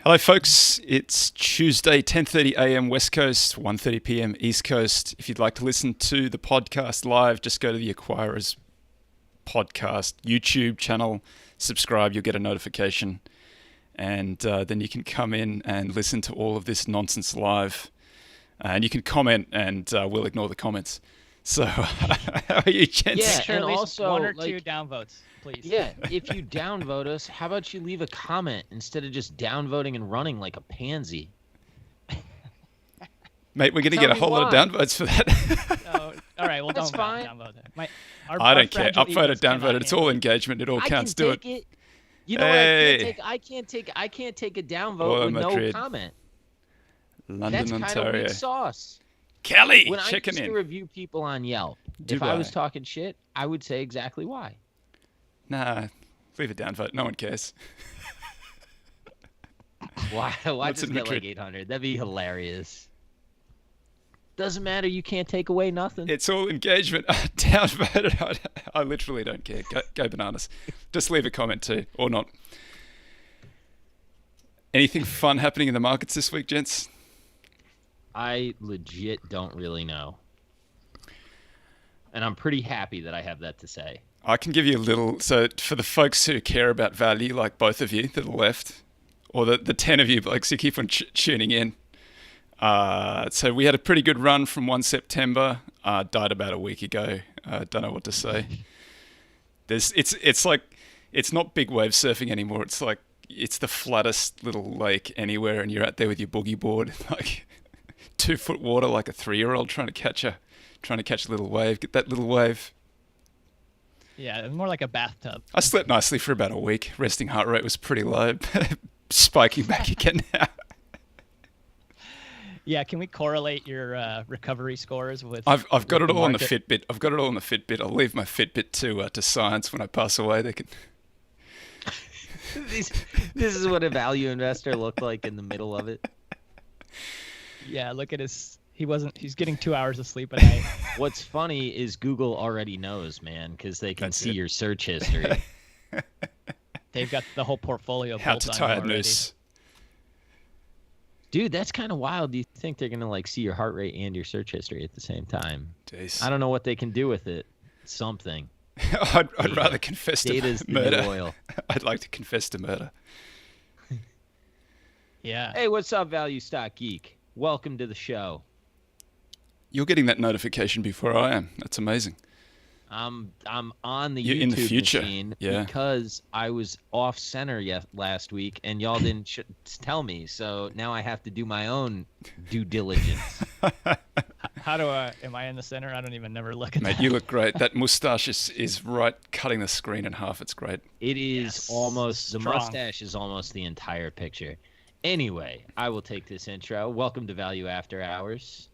Hello, folks. It's Tuesday, 10:30 a.m. West Coast, 1:30 p.m. East Coast. If you'd like to listen to the podcast live, just go to the Acquirers Podcast YouTube channel, subscribe, you'll get a notification, and then you can come in and listen to all of this nonsense live. And you can comment, and we'll ignore the comments. So, how are you, gents? Yeah, Make sure and at least also, one or like, two downvotes, please. Yeah, if you downvote us, how about you leave a comment instead of just downvoting and running like a pansy? Mate, we're going to Tell get a me whole lot of why. downvotes for that. Oh, all right, well, That's don't fine. downvote it. I don't care. Upvoted, downvoted. It's all engagement. It all counts. Do it. You know Hey. what? I can't take a downvote Oil with Madrid. no comment. London, That's kind of Ontario. weak sauce. Kelly, When I chicken used to in. review people on Yelp, if I was Dubai. talking shit, I would say exactly why. Nah, leave a downvote. No one cares. Why What's just in get like Madrid? 800? That'd be hilarious. Doesn't matter. You can't take away nothing. It's all engagement. Downvoted. I literally don't care. Go bananas. Just leave a comment too, or not. Anything fun happening in the markets this week, gents? I legit don't really know. And I'm pretty happy that I have that to say. I can give you a little. So for the folks who care about value, like both of you to the left, or the 10 of you blokes who keep on tuning in. So we had a pretty good run from 1 September. Died about a week ago. Don't know what to say. It's like, it's not big wave surfing anymore. It's like, it's the flattest little lake anywhere, and you're out there with your boogie board, like 2 foot water, like a 3-year-old trying to catch a little wave. Get that little wave. Yeah, more like a bathtub. I slept nicely for about a week. Resting heart rate was pretty low. Spiking back again now. Yeah, can we correlate your recovery scores with? I've got with it all on the market? Fitbit. I've got it all on the Fitbit. I'll leave my Fitbit to science when I pass away. They can. This is what a value investor looked like in the middle of it. Yeah, look at his. He's getting 2 hours of sleep a night. What's funny is Google already knows, man, because they can That's see it. your search history. They've got the whole portfolio How built to on tie you a already. noose. Dude, that's kind of wild. Do you think they're gonna like see your heart rate and your search history at the same time? Jeez. I don't know what they can do with it. Something. I'd rather confess to Data's the murder. new oil. I'd like to confess to murder. Yeah. Hey, what's up, Value Stock Geek? Welcome to the show. You're getting that notification before I am. That's amazing. I'm on the You're YouTube in the future. machine Yeah. because I was off center last week and y'all didn't tell me, so now I have to do my own due diligence. How do I? Am I in the center? I don't even never look at Mate, that. you look great. That mustache is right cutting the screen in half. It's great. It is Yes. almost the Strong. mustache is almost the entire picture. Anyway, I will take this intro. Welcome to Value After Hours.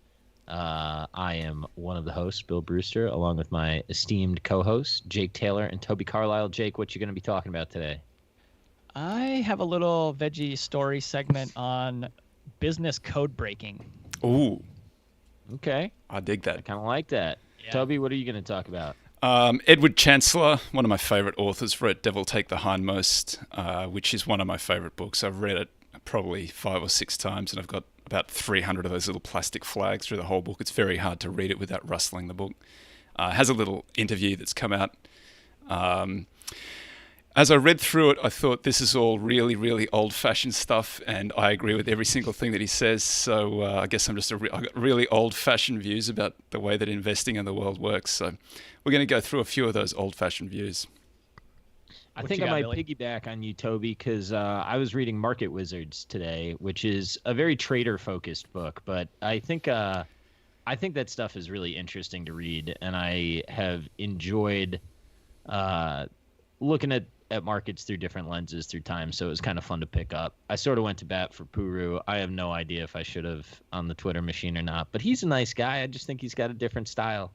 I am one of the hosts, Bill Brewster, along with my esteemed co-hosts, Jake Taylor and Toby Carlisle. Jake, what you going to be talking about today? I have a little veggie story segment on business code breaking. Ooh, Okay, I dig I that. kind of like that. Yeah. Toby, what are you going to talk about? Edward Chancellor, one of my favorite authors, wrote Devil Take the Hindmost, which is one of my favorite books. I've read it probably 5 or 6 times, and I've got about 300 of those little plastic flags through the whole book. It's very hard to read it without rustling the book. It has a little interview that's come out. As I read through it, I thought this is all really, really old-fashioned stuff, and I agree with every single thing that he says. So I guess I've got really old-fashioned views about the way that investing in the world works. So we're going to go through a few of those old-fashioned views. I What think you I got, might Billy? piggyback on you, Toby, because I was reading Market Wizards today, which is a very trader-focused book. But I think that stuff is really interesting to read, and I have enjoyed looking at markets through different lenses through time. So it was kind of fun to pick up. I sort of went to bat for Puru. I have no idea if I should have on the Twitter machine or not, but he's a nice guy. I just think he's got a different style.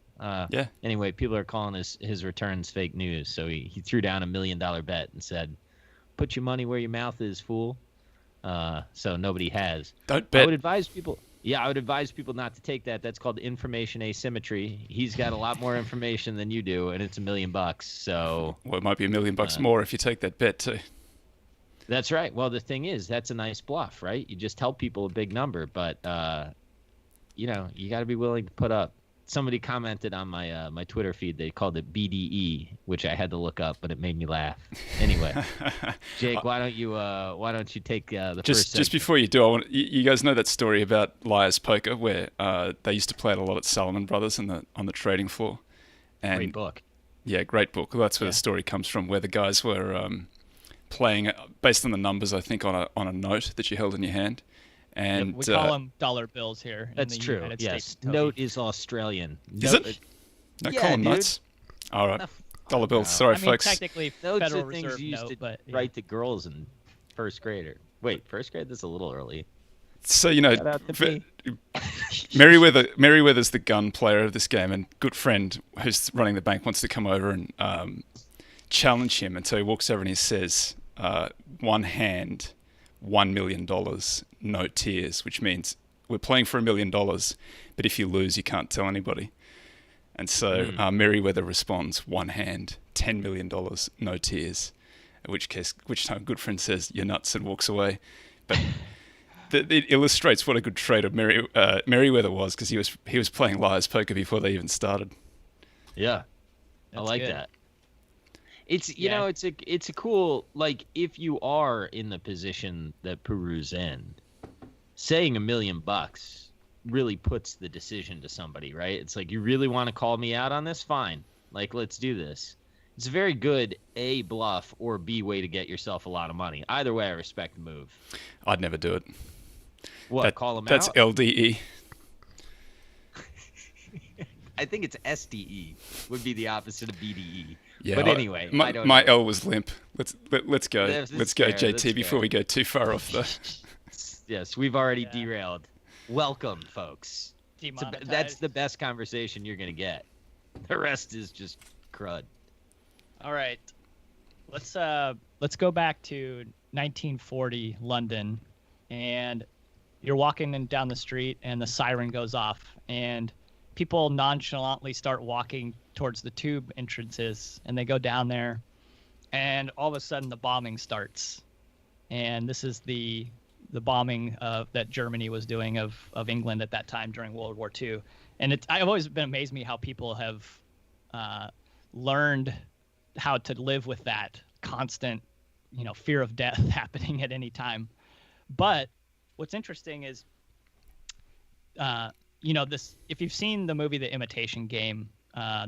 Yeah. Anyway, people are calling his returns fake news. So he threw down $1 million bet and said, "Put your money where your mouth is, fool." So nobody has. Don't I bet. would advise people. Yeah, I would advise people not to take that. That's called information asymmetry. He's got a lot more information than you do, and it's $1 million. So Well, it might be $1 million more if you take that bet too. That's right. Well, the thing is, that's a nice bluff, right? You just tell people a big number, but you got to be willing to put up. Somebody commented on my my Twitter feed. They called it BDE, which I had to look up, but it made me laugh. Anyway, Jake, why don't you take the first segment? Just before you do, you guys know that story about Liar's Poker, where they used to play it a lot at Sullimar Brothers on the trading floor. And, great book. Yeah, great book. Well, that's where the story comes from, where the guys were playing based on the numbers, I think, on a note that you held in your hand. And we call them dollar bills here. That's in the true. United Yes, States, note is Australian. Is it? No, yeah, call them dude. notes. All right, No, dollar bills. no. Sorry, I mean, folks. technically, Notes Federal are things Reserve you used note, to but write to girls in first grade. Wait, first grade? That's a little early. So Shout out to me. Merriweather's the gun player of this game, and good friend who's running the bank wants to come over and challenge him, and so he walks over and he says, "One hand, $1 million, no tears," which means we're playing for $1 million, but if you lose, you can't tell anybody. And so Merriweather responds, "One hand, $10 million, no tears," which time good friend says, "You're nuts," and walks away. But it illustrates what a good trader Merriweather was, because he was playing Liar's Poker before they even started. Yeah, I That's like good. that. It's it's a cool, like, if you are in the position that Peru's in, saying $1 million really puts the decision to somebody, right? It's like, you really want to call me out on this? Fine, like, let's do this. It's a very good A, bluff, or B, way to get yourself a lot of money. Either way, I respect the move. I'd never do it. What, call him That's out? LDE. I think it's SDE would be the opposite of BDE. Yeah, but anyway, I don't my know. L was limp. Let's go. That's Let's go, fair, JT, that's before fair. we go too far off the. Yes, we've already derailed. Welcome, folks. Demonetized. That's the best conversation you're gonna get. The rest is just crud. All right, let's go back to 1940 London, and you're walking down the street, and the siren goes off, and people nonchalantly start walking towards the tube entrances, and they go down there, and all of a sudden the bombing starts, and this is the bombing that Germany was doing of England at that time during World War II. And I've always been amazed me how people have learned how to live with that constant, fear of death happening at any time. But what's interesting is, this, if you've seen the movie The Imitation Game,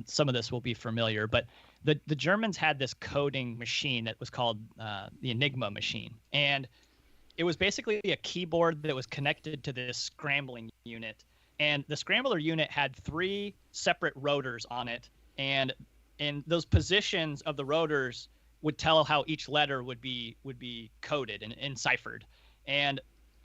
some of this will be familiar, but the Germans had this coding machine that was called the Enigma machine. And it was basically a keyboard that was connected to this scrambling unit. And the scrambler unit had 3 separate rotors on it. And those positions of the rotors would tell how each letter would be coded and enciphered. And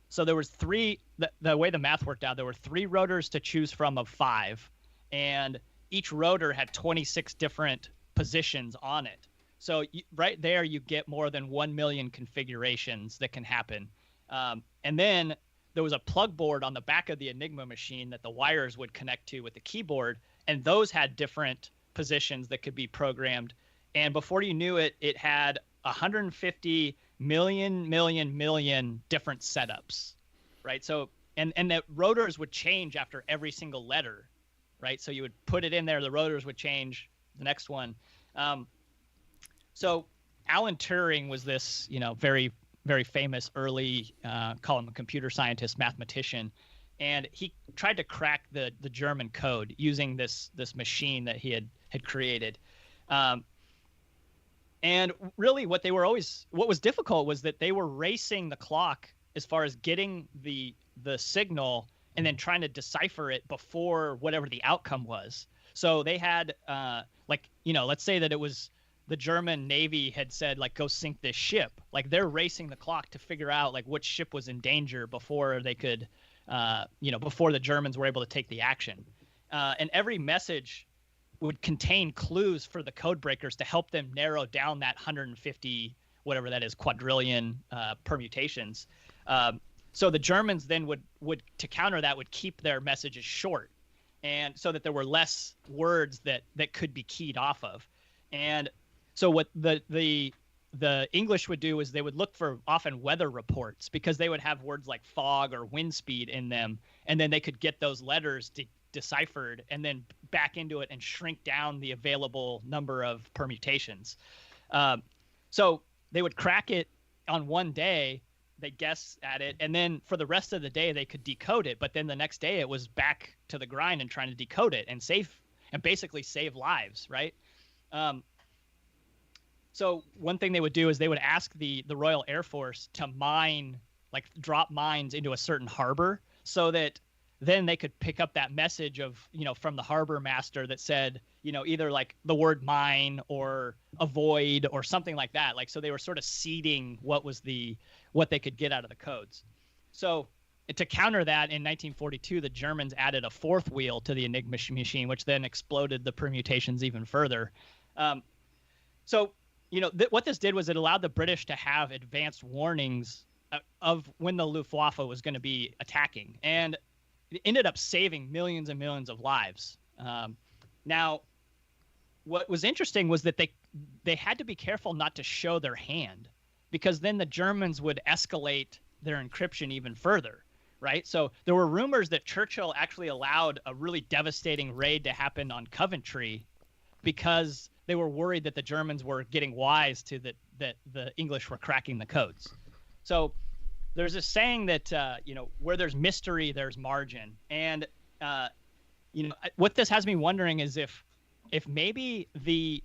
so there was 3, the way the math worked out, there were 3 rotors to choose from of 5. And each rotor had 26 different positions on it. So right there, you get more than 1 million configurations that can happen. And then there was a plug board on the back of the Enigma machine that the wires would connect to with the keyboard. And those had different positions that could be programmed. And before you knew it, it had 150 million different setups, right? So, and the rotors would change after every single letter, right? So you would put it in there, the rotors would change the next one. So Alan Turing was this, very, very famous early, call him a computer scientist, mathematician. And he tried to crack the German code using this machine that he had created. And really what was difficult was that they were racing the clock as far as getting the signal and then trying to decipher it before whatever the outcome was. So they had, let's say that it was the German Navy had said, like, go sink this ship. Like, they're racing the clock to figure out, like, which ship was in danger before they could, before the Germans were able to take the action. And every message would contain clues for the code breakers to help them narrow down that 150, whatever that is, quadrillion permutations. So the Germans then would to counter that, would keep their messages short, and so that there were less words that could be keyed off of. And so what the the English would do is they would look for often weather reports because they would have words like fog or wind speed in them, and then they could get those letters deciphered and then back into it and shrink down the available number of permutations. So they would crack it on one day, they guess at it, and then for the rest of the day they could decode it. But then the next day it was back to the grind and trying to decode it and basically save lives, right? So one thing they would do is they would ask the Royal Air Force to drop mines into a certain harbor so that then they could pick up that message of, from the harbor master that said, either like the word mine or avoid or something like that. Like, so they were sort of seeding what they could get out of the codes. So to counter that, in 1942, the Germans added a fourth wheel to the Enigma machine, which then exploded the permutations even further. What this did was it allowed the British to have advanced warnings of when the Luftwaffe was going to be attacking. And it ended up saving millions and millions of lives. Now, what was interesting was that they had to be careful not to show their hand, because then the Germans would escalate their encryption even further, right? So there were rumors that Churchill actually allowed a really devastating raid to happen on Coventry because they were worried that the Germans were getting wise to that the English were cracking the codes. So there's a saying that where there's mystery, there's margin. And what this has me wondering is if maybe the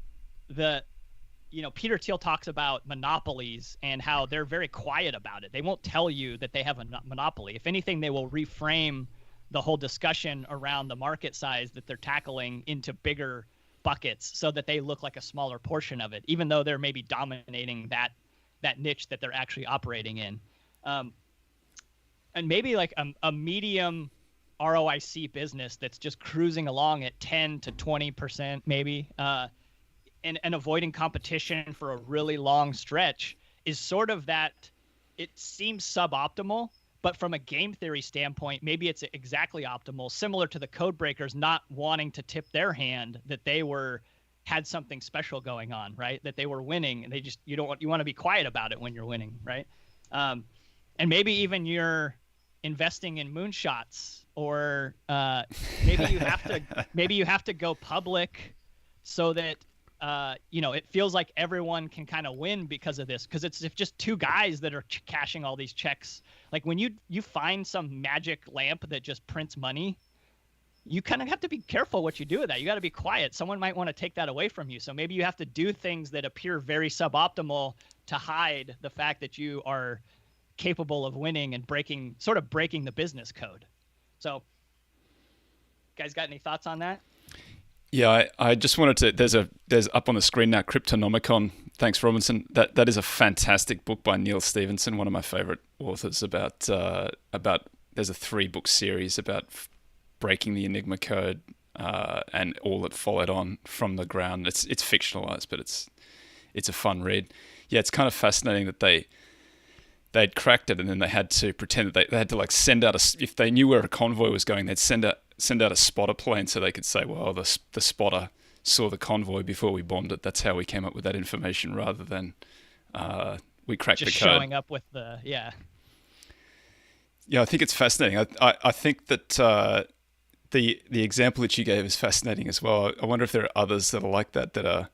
Peter Thiel talks about monopolies and how they're very quiet about it. They won't tell you that they have a monopoly. If anything, they will reframe the whole discussion around the market size that they're tackling into bigger buckets so that they look like a smaller portion of it, even though they're maybe dominating that niche that they're actually operating in. And maybe like a medium ROIC business that's just cruising along at 10 to 20% maybe, and avoiding competition for a really long stretch is sort of that. It seems suboptimal, but from a game theory standpoint, maybe it's exactly optimal, similar to the code breakers not wanting to tip their hand that they had something special going on, right? That they were winning, and they just you want to be quiet about it when you're winning, right? And maybe even you're investing in moonshots, or maybe you have to go public so that it feels like everyone can kind of win because of this, because it's if just two guys that are cashing all these checks. Like when you find some magic lamp that just prints money, you kind of have to be careful what you do with that. You got to be quiet. Someone might want to take that away from you. So maybe you have to do things that appear very suboptimal to hide the fact that you are capable of winning and breaking the business code. So, guys, got any thoughts on that? Yeah, I just wanted to. There's up on the screen now, Cryptonomicon. Thanks, Robinson. That is a fantastic book by Neil Stephenson, one of my favorite authors. About there's a 3-book series about breaking the Enigma code and all that followed on from the ground. It's fictionalized, but it's a fun read. Yeah, it's kind of fascinating that they'd cracked it, and then they had to pretend that they had to like send out if they knew where a convoy was going, they'd send out a spotter plane so they could say, well, the spotter saw the convoy before we bombed it. That's how we came up with that information, rather than we cracked just the code. Showing up with the Yeah, I think it's fascinating. I think that the example that you gave is fascinating as well. I wonder if there are others that are like that are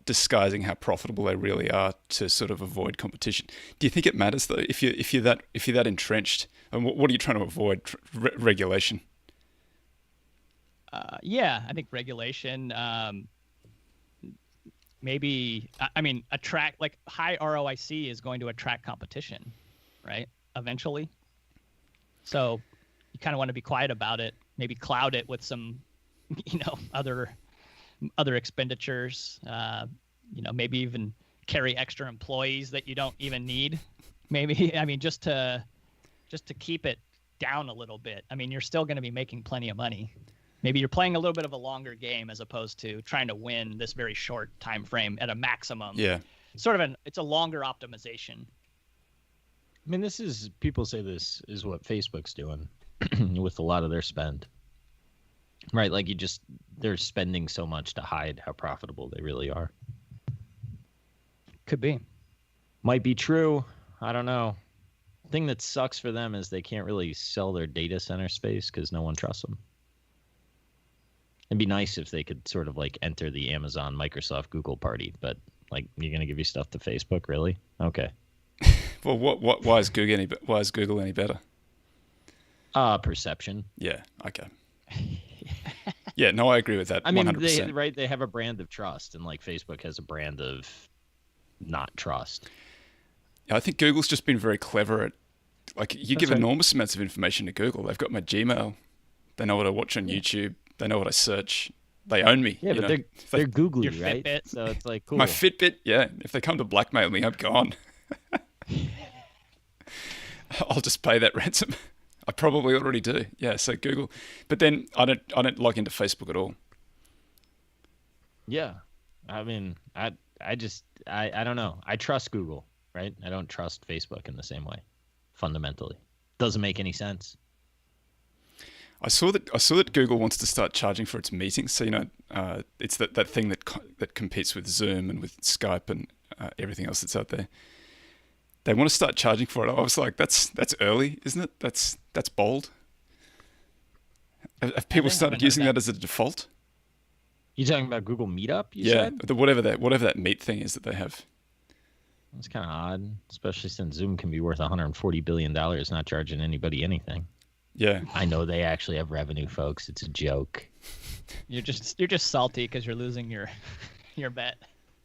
disguising how profitable they really are to sort of avoid competition. Do you think it matters though if you're that entrenched? And what are you trying to avoid? Regulation. Yeah, I think regulation. Maybe attract, like high ROIC is going to attract competition, right? Eventually. So you kind of want to be quiet about it. Maybe cloud it with some, other expenditures. Maybe even carry extra employees that you don't even need. Maybe just to keep it down a little bit. You're still going to be making plenty of money. Maybe you're playing a little bit of a longer game as opposed to trying to win this very short time frame at a maximum. Yeah. It's a longer optimization. People say this is what Facebook's doing with a lot of their spend. Right, like they're spending so much to hide how profitable they really are. Could be. Might be true. I don't know. Thing that sucks for them is they can't really sell their data center space because no one trusts them. It'd be nice if they could sort of like enter the Amazon, Microsoft, Google party, but like, you're going to give your stuff to Facebook, really? Okay. Well, why is Google any better? Perception. Yeah. Okay. Yeah. No, I agree with that. I mean, 100%. they have a brand of trust, and like Facebook has a brand of not trust. I think Google's just been very clever at, like, you give right. enormous amounts of information to Google. They've got my Gmail. They know what I watch on YouTube. They know what I search. They own me. Yeah, but they're googly, Your right? Fitbit. So it's like, cool. My Fitbit, yeah. If they come to blackmail me, I'm gone. I'll just pay that ransom. I probably already do. Yeah, so Google. But then I don't log into Facebook at all. Yeah. I mean, I don't know. I trust Google, right? I don't trust Facebook in the same way, fundamentally. Doesn't make any sense. I saw that Google wants to start charging for its meetings. So, it's that thing that competes with Zoom and with Skype and everything else that's out there. They want to start charging for it. I was like, that's early, isn't it? That's bold. Have people started using that as a default? You talking about Google Meetup? You said? Whatever that Meet thing is that they have. That's kind of odd, especially since Zoom can be worth $140 billion, not charging anybody anything. Yeah, I know they actually have revenue, folks. It's a joke. You're just salty because you're losing your bet.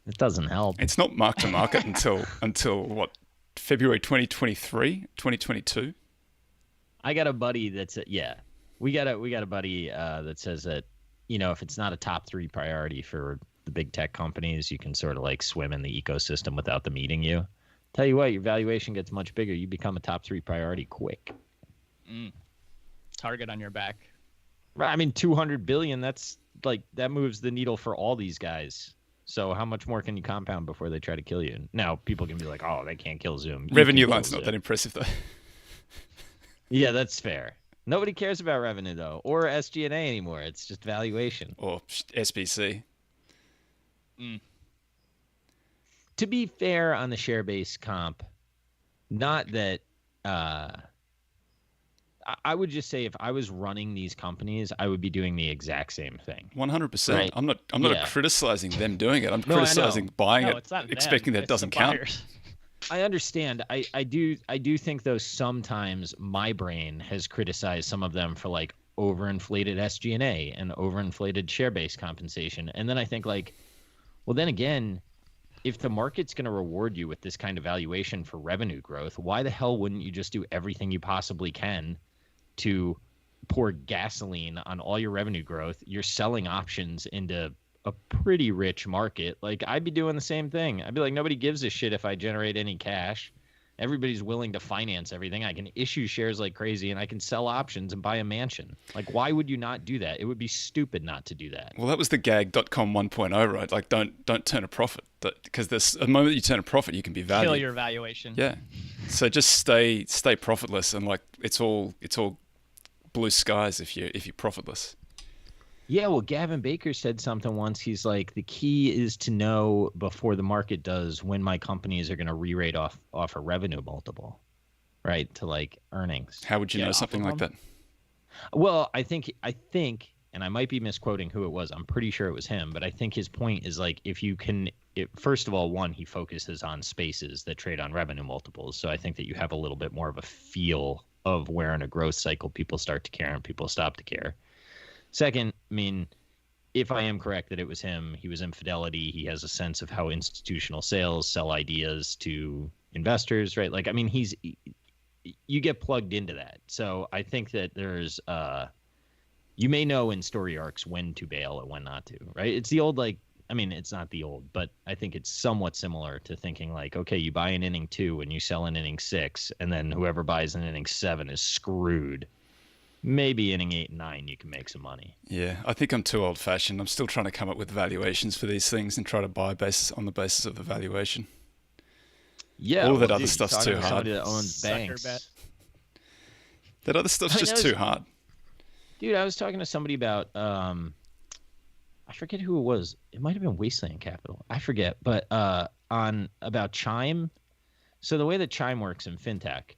It doesn't help. it's not mark to market until what, February 2023, 2022. I got a buddy that's we got a buddy that says that, if it's not a top 3 priority for the big tech companies, you can sort of like swim in the ecosystem without them eating you. Tell you what, your valuation gets much bigger. You become a top 3 priority quick. Target on your back. Right. I mean, 200 billion, that's like, that moves the needle for all these guys. So how much more can you compound before they try to kill you? Now, people can be like, oh, they can't kill Zoom. Revenue line's not that impressive, though. Yeah, that's fair. Nobody cares about revenue, though, or SG&A anymore. It's just valuation. Or SBC. To be fair on the share-based comp, not that I would just say if I was running these companies, I would be doing the exact same thing. 100%. Right. I'm not criticizing them doing it. I'm criticizing buying it, expecting that it doesn't count. I understand. I do think, though, sometimes my brain has criticized some of them for like overinflated SG&A and overinflated share-based compensation. And then I think like, well, then again, if the market's going to reward you with this kind of valuation for revenue growth, why the hell wouldn't you just do everything you possibly can to pour gasoline on all your revenue growth? You're selling options into a pretty rich market. Like, I'd be doing the same thing. I'd be like, nobody gives a shit if I generate any cash. Everybody's willing to finance everything. I can issue shares like crazy, and I can sell options and buy a mansion. Like, why would you not do that? It would be stupid not to do that. Well, that was the gag.com 1.0, right? Like, don't turn a profit. Because there's a moment you turn a profit, you can be valued. Kill your valuation. Yeah. So just stay profitless, and like it's all blue skies if you're profitless. Yeah, well, Gavin Baker said something once. He's like, the key is to know before the market does when my companies are going to re-rate off a revenue multiple, right, to like earnings. How would you know something like that? Well, I think, and I might be misquoting who it was. I'm pretty sure it was him, but I think his point is like, if you can, first of all, one, he focuses on spaces that trade on revenue multiples. So I think that you have a little bit more of a feel of where in a growth cycle people start to care and people stop to care. Second, I mean, if I am correct that it was him, he was in Fidelity. He has a sense of how institutional sales sell ideas to investors, right? Like, I mean, you get plugged into that. So I think that there's, you may know in story arcs when to bail and when not to, right? It's the old, like, I mean, it's not the old, but I think it's somewhat similar to thinking like, okay, you buy in inning 2 and you sell in inning 6, and then whoever buys in inning 7 is screwed. Maybe inning 8 and 9, you can make some money. Yeah, I think I'm too old-fashioned. I'm still trying to come up with valuations for these things and try to buy on the basis of the valuation. Yeah, all that other stuff's too hard. Somebody that owns banks. That other stuff's just too hard. Dude, I was talking to somebody about, I forget who it was. It might have been Wasteland Capital. I forget. But on about Chime. So the way that Chime works in fintech,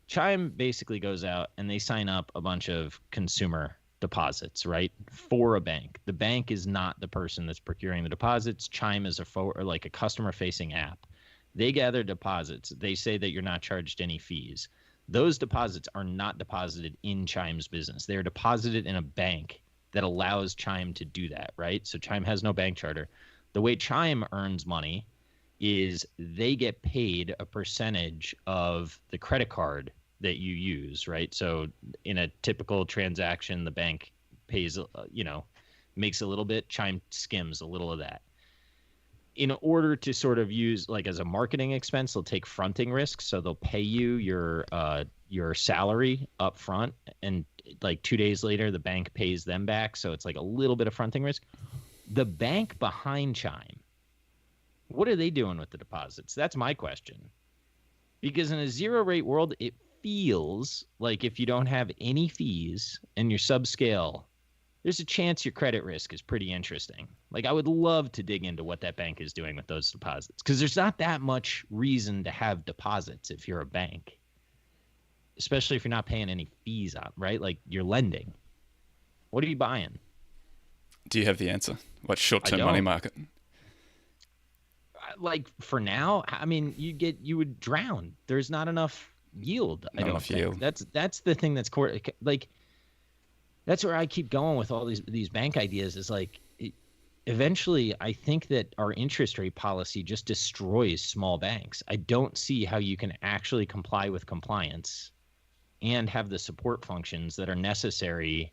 Chime basically goes out and they sign up a bunch of consumer deposits, right, for a bank. The bank is not the person that's procuring the deposits. Chime is like a customer-facing app. They gather deposits. They say that you're not charged any fees. Those deposits are not deposited in Chime's business. They're deposited in a bank that allows Chime to do that, right? So Chime has no bank charter. The way Chime earns money is they get paid a percentage of the credit card that you use, right? So in a typical transaction, the bank pays, makes a little bit, Chime skims a little of that. In order to sort of use like as a marketing expense, they'll take fronting risks. So they'll pay you your salary up front, and like 2 days later, the bank pays them back. So it's like a little bit of fronting risk. The bank behind Chime, what are they doing with the deposits? That's my question. Because in a zero rate world, it feels like if you don't have any fees and you're subscale, there's a chance your credit risk is pretty interesting. Like I would love to dig into what that bank is doing with those deposits, because there's not that much reason to have deposits if you're a bank, especially if you're not paying any fees on, right? Like you're lending. What are you buying? Do you have the answer? What short-term money market? Like for now, I mean, you would drown. There's not enough yield. I don't think. Yield. That's the thing that's core. Like that's where I keep going with all these bank ideas. Is like eventually, I think that our interest rate policy just destroys small banks. I don't see how you can actually comply with compliance and have the support functions that are necessary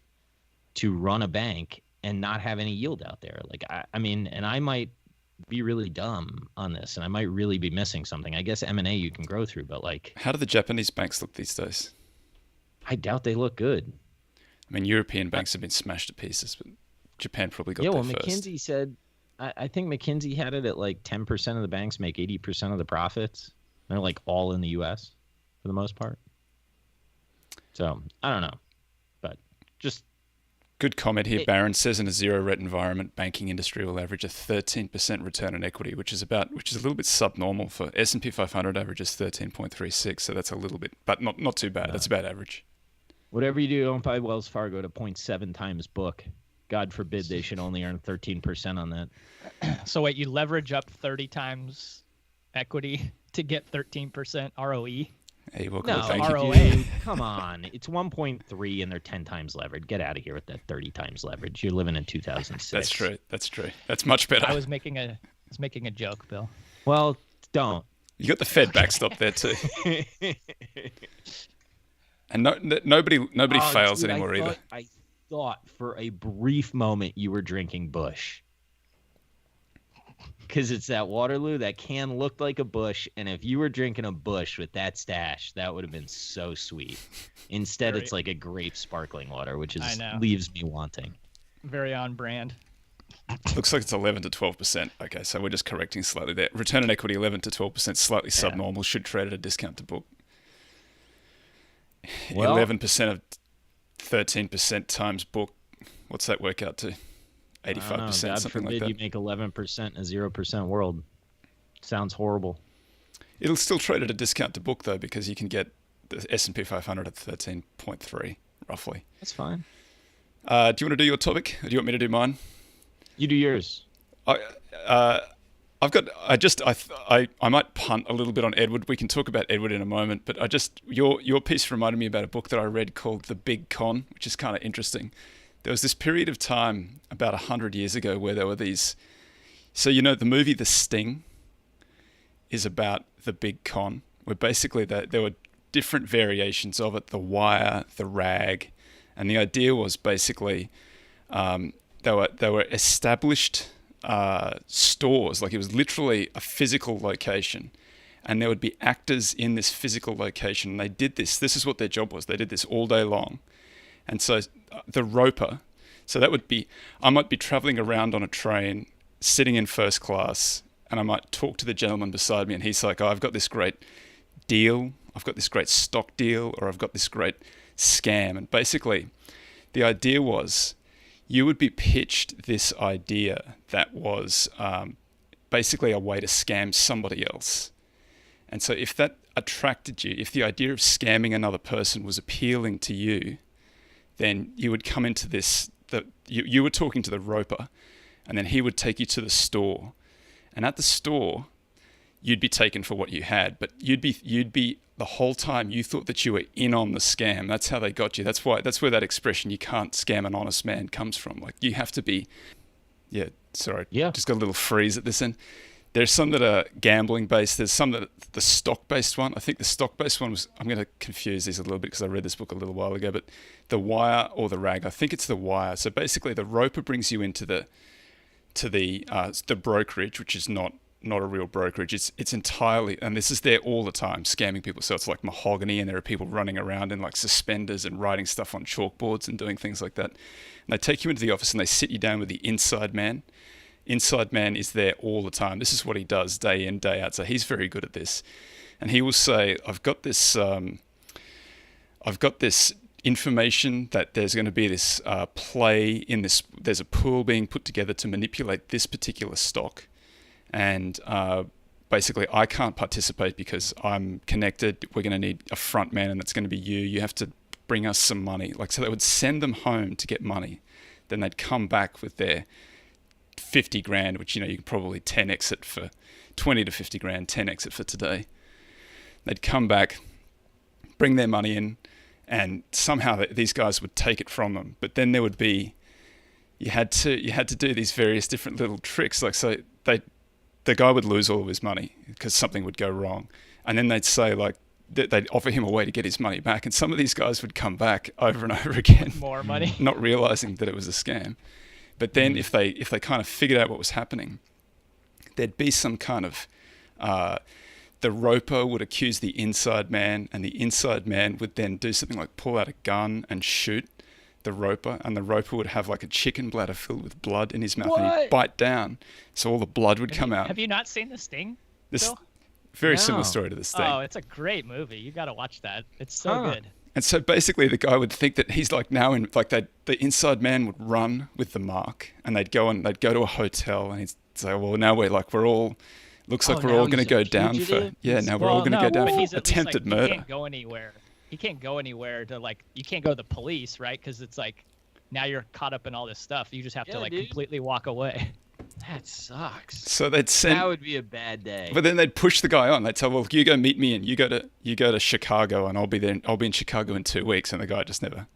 to run a bank and not have any yield out there. Like I mean, and I might be really dumb on this, and I might really be missing something. I guess M&A you can grow through, but like, how do the Japanese banks look these days? I doubt they look good. I mean, European banks have been smashed to pieces, but Japan probably got there first. McKinsey said, I think McKinsey had it at like 10% of the banks make 80% of the profits. They're like all in the U.S. for the most part. So I don't know, but just. Good comment here. Barron says in a zero-rate environment, banking industry will average a 13% return on equity, which is a little bit subnormal. For S&P 500 averages 13.36, so that's a little bit, but not too bad. That's about average. Whatever you do, don't buy Wells Fargo to 0.7 times book. God forbid they should only earn 13% on that. So wait, you leverage up 30 times equity to get 13% ROE? Hey, no, thank ROA. you. Come on. It's 1.3 and they're 10 times levered. Get out of here with that 30 times leverage. You're living in 2006. That's true. That's much better. I was making a joke, Bill. Well, don't. You got the Fed backstop there too. And nobody fails anymore either. I thought for a brief moment you were drinking Bush. Because it's that Waterloo, that can look like a Bush, and if you were drinking a Bush with that stash, that would have been so sweet. Instead, it's like a grape sparkling water, which leaves me wanting. Very on brand. Looks like it's 11 to 12%. Okay, so we're just correcting slightly there. Return on equity 11 to 12%, slightly subnormal. Should trade at a discount to book. 11% of 13% times book. What's that work out to? 85%, something like that. You make 11% in a 0% world. Sounds horrible. It'll still trade at a discount to book though, because you can get the S&P 500 at 13.3 roughly. That's fine. Do you want to do your topic, or do you want me to do mine? You do yours. I might punt a little bit on Edward. We can talk about Edward in a moment, but your piece reminded me about a book that I read called The Big Con, which is kind of interesting. There was this period of time about 100 years ago where there were these. So the movie The Sting is about the Big Con, where basically there were different variations of it: The Wire, The Rag, and the idea was basically they were established stores. Like it was literally a physical location, and there would be actors in this physical location. And they did this. This is what their job was. They did this all day long. And so the roper, so that would be, I might be traveling around on a train, sitting in first class, and I might talk to the gentleman beside me, and he's like, oh, I've got this great deal, I've got this great stock deal, or I've got this great scam. And basically, the idea was you would be pitched this idea that was basically a way to scam somebody else. And so if that attracted you, if the idea of scamming another person was appealing to you, then you would come into this, you were talking to the roper, and then he would take you to the store. And at the store, you'd be taken for what you had, but you'd be the whole time you thought that you were in on the scam. That's how they got you. That's where that expression, you can't scam an honest man, comes from. Like, you have to be, just got a little freeze at this end. There's some that are gambling based. There's some that are the stock based one. I think the stock based one was, I'm going to confuse these a little bit because I read this book a little while ago, but the wire or the rag, I think it's the wire. So basically the roper brings you into the brokerage, which is not a real brokerage. It's entirely, and this is there all the time, scamming people. So it's like mahogany, and there are people running around in like suspenders and writing stuff on chalkboards and doing things like that. And they take you into the office and they sit you down with the inside man. Inside man is there all the time. This is what he does day in, day out. So he's very good at this. And he will say, I've got this information that there's going to be this play in this, there's a pool being put together to manipulate this particular stock. And basically I can't participate because I'm connected. We're going to need a front man, and that's going to be you. You have to bring us some money. Like, so they would send them home to get money. Then they'd come back with their 50 grand, which, you could probably 10x it for 20 to 50 grand, 10x it for today. They'd come back, bring their money in, and somehow these guys would take it from them. But then there would be, you had to do these various different little tricks. Like, so the guy would lose all of his money because something would go wrong. And then they'd say, like, they'd offer him a way to get his money back. And some of these guys would come back over and over again. More money. Not realizing that it was a scam. But then if they kind of figured out what was happening, there'd be some kind of, the roper would accuse the inside man, and the inside man would then do something like pull out a gun and shoot the roper, and the roper would have like a chicken bladder filled with blood in his mouth, and he'd bite down, so all the blood would come out. Have you not seen The Sting? Very similar story to The Sting. Oh, it's a great movie. You got to watch that. It's so good. And so basically the guy would think that he's like now in, like, the inside man would run with the mark, and they'd go to a hotel, and he'd say, well, now we're all going to go down for, now we're all going to go down for attempted murder. He can't go anywhere. He can't go anywhere to, like, you can't go to the police, right? Because it's like, now you're caught up in all this stuff. You just have to completely walk away. That sucks. So they'd send. That would be a bad day. But then they'd push the guy on. They'd say, "Well, you go meet me, and you go to Chicago, and I'll be there. I'll be in Chicago in 2 weeks." And the guy just never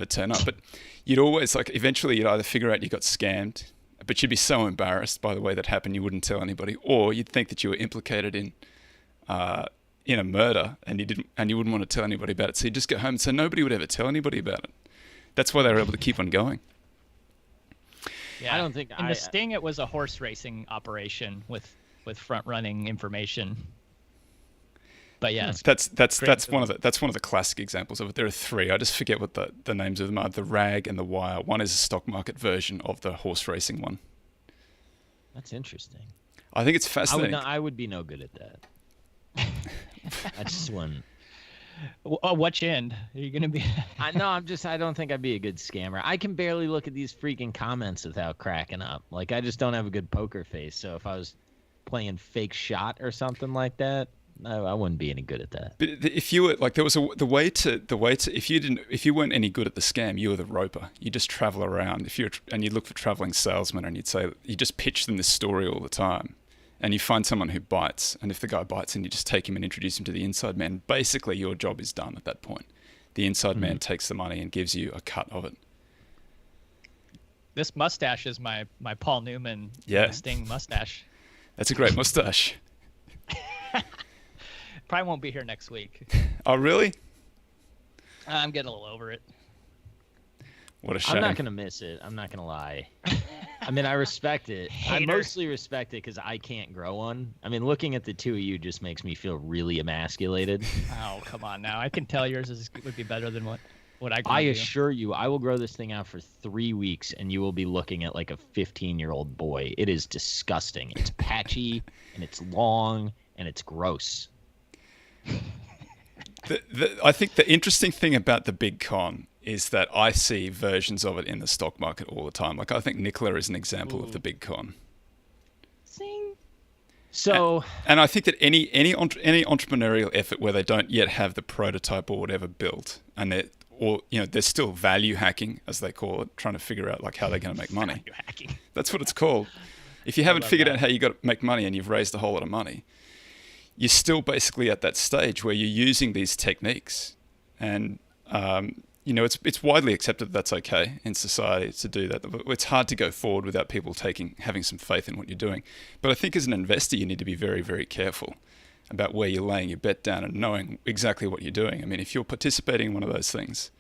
turn up. But you'd always, like, eventually you'd either figure out you got scammed, but you'd be so embarrassed by the way that happened you wouldn't tell anybody, or you'd think that you were implicated in a murder, and you wouldn't want to tell anybody about it. So you'd just go home, and so nobody would ever tell anybody about it. That's why they were able to keep on going. Yeah, I don't think in The Sting it was a horse racing operation with front running information. But yeah, that's one of the classic examples of it. There are three. I just forget what the names of them are. The rag and the wire. One is a stock market version of the horse racing one. That's interesting. I think it's fascinating. I would be no good at that. I just wouldn't. Which end are you gonna be? I don't think I'd be a good scammer. I can barely look at these freaking comments without cracking up. Like, I just don't have a good poker face. So if I was playing fake shot or something like that, I wouldn't be any good at that. But if you were like, there was the way to if you weren't any good at the scam, you were the roper. You just travel around and you look for traveling salesmen, and you just pitch them this story all the time. And you find someone who bites, and if the guy bites, and you just take him and introduce him to the inside man, basically your job is done at that point. The inside man takes the money and gives you a cut of it. This mustache is my Paul Newman Sting mustache. That's a great mustache. Probably won't be here next week. Oh, really? I'm getting a little over it. What a shame. I'm not going to miss it. I'm not going to lie. I mean, I respect it. I mostly respect it because I can't grow one. I mean, looking at the two of you just makes me feel really emasculated. Oh, come on now. I can tell yours would be better than what I can I do. assure you, I will grow this thing out for 3 weeks, and you will be looking at like a 15-year-old boy. It is disgusting. It's patchy, and it's long, and it's gross. I think the interesting thing about the big con is that I see versions of it in the stock market all the time. Like, I think Nicola is an example of the big con. Sing. So, and I think that any entrepreneurial effort where they don't yet have the prototype or whatever built, and they're still value hacking, as they call it, trying to figure out like how they're going to make money. Value hacking. That's what it's called. If you haven't figured out how you got to make money and you've raised a whole lot of money, you're still basically at that stage where you're using these techniques, and it's widely accepted that that's okay in society to do that. It's hard to go forward without people having some faith in what you're doing. But I think as an investor, you need to be very, very careful about where you're laying your bet down and knowing exactly what you're doing. I mean, if you're participating in one of those things,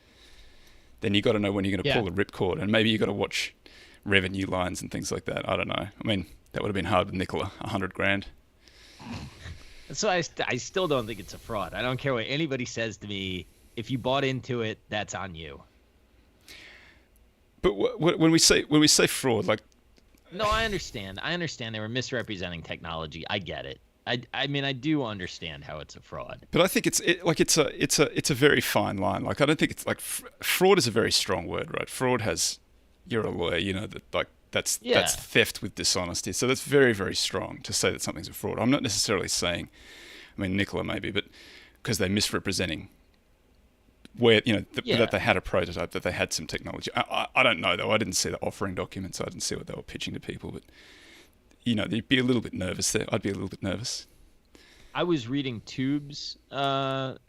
then you got to know when you're going to pull the ripcord, and maybe you got to watch revenue lines and things like that. I don't know. I mean, that would have been hard with Nicola, $100,000. So I still don't think it's a fraud. I don't care what anybody says to me. If you bought into it, that's on you. But when we say fraud, like, no, I understand. They were misrepresenting technology. I get it. I mean, I do understand how it's a fraud. But I think it's a very fine line. Like, I don't think it's like fraud is a very strong word, right? Fraud has, you're a lawyer, you know that like that's theft with dishonesty. So that's very, very strong to say that something's a fraud. I'm not necessarily saying, I mean, Nicola maybe, but because they're misrepresenting where that they had a prototype, that they had some technology. I don't know though. I didn't see the offering documents. I didn't see what they were pitching to people, but you'd be a little bit nervous there. I'd be a little bit nervous. I was reading Tubes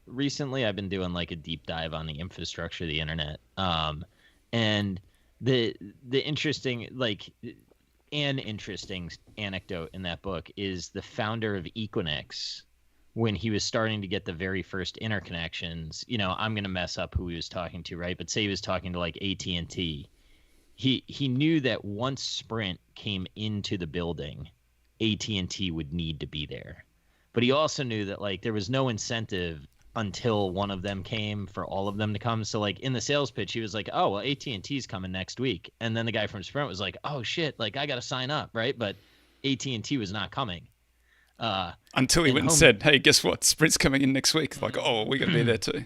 recently. I've been doing like a deep dive on the infrastructure of the internet, and the interesting interesting anecdote in that book is the founder of Equinix. When he was starting to get the very first interconnections, I'm going to mess up who he was talking to, right? But say he was talking to like AT&T. He knew that once Sprint came into the building, AT&T would need to be there. But he also knew that like there was no incentive until one of them came for all of them to come. So like in the sales pitch, he was like, oh, well, AT&T's coming next week. And then the guy from Sprint was like, oh shit, like I got to sign up, right? But AT&T was not coming. Until he went and said, hey, guess what? Sprint's coming in next week. Like, oh, we're going to be there too.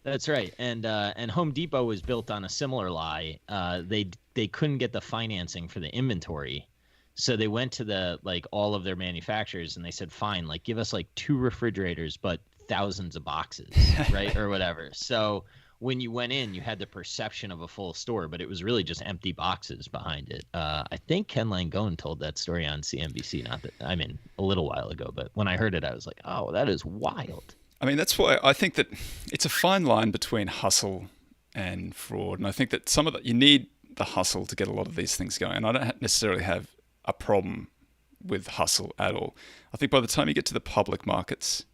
That's right. And Home Depot was built on a similar lie. They couldn't get the financing for the inventory. So they went to all of their manufacturers and they said, fine, like give us like 2 refrigerators, but thousands of boxes, right? Or whatever. So when you went in, you had the perception of a full store, but it was really just empty boxes behind it. I think Ken Langone told that story on CNBC, a little while ago, but when I heard it, I was like, oh, that is wild. I mean, that's why I think that it's a fine line between hustle and fraud. And I think that you need the hustle to get a lot of these things going. And I don't necessarily have a problem with hustle at all. I think by the time you get to the public markets,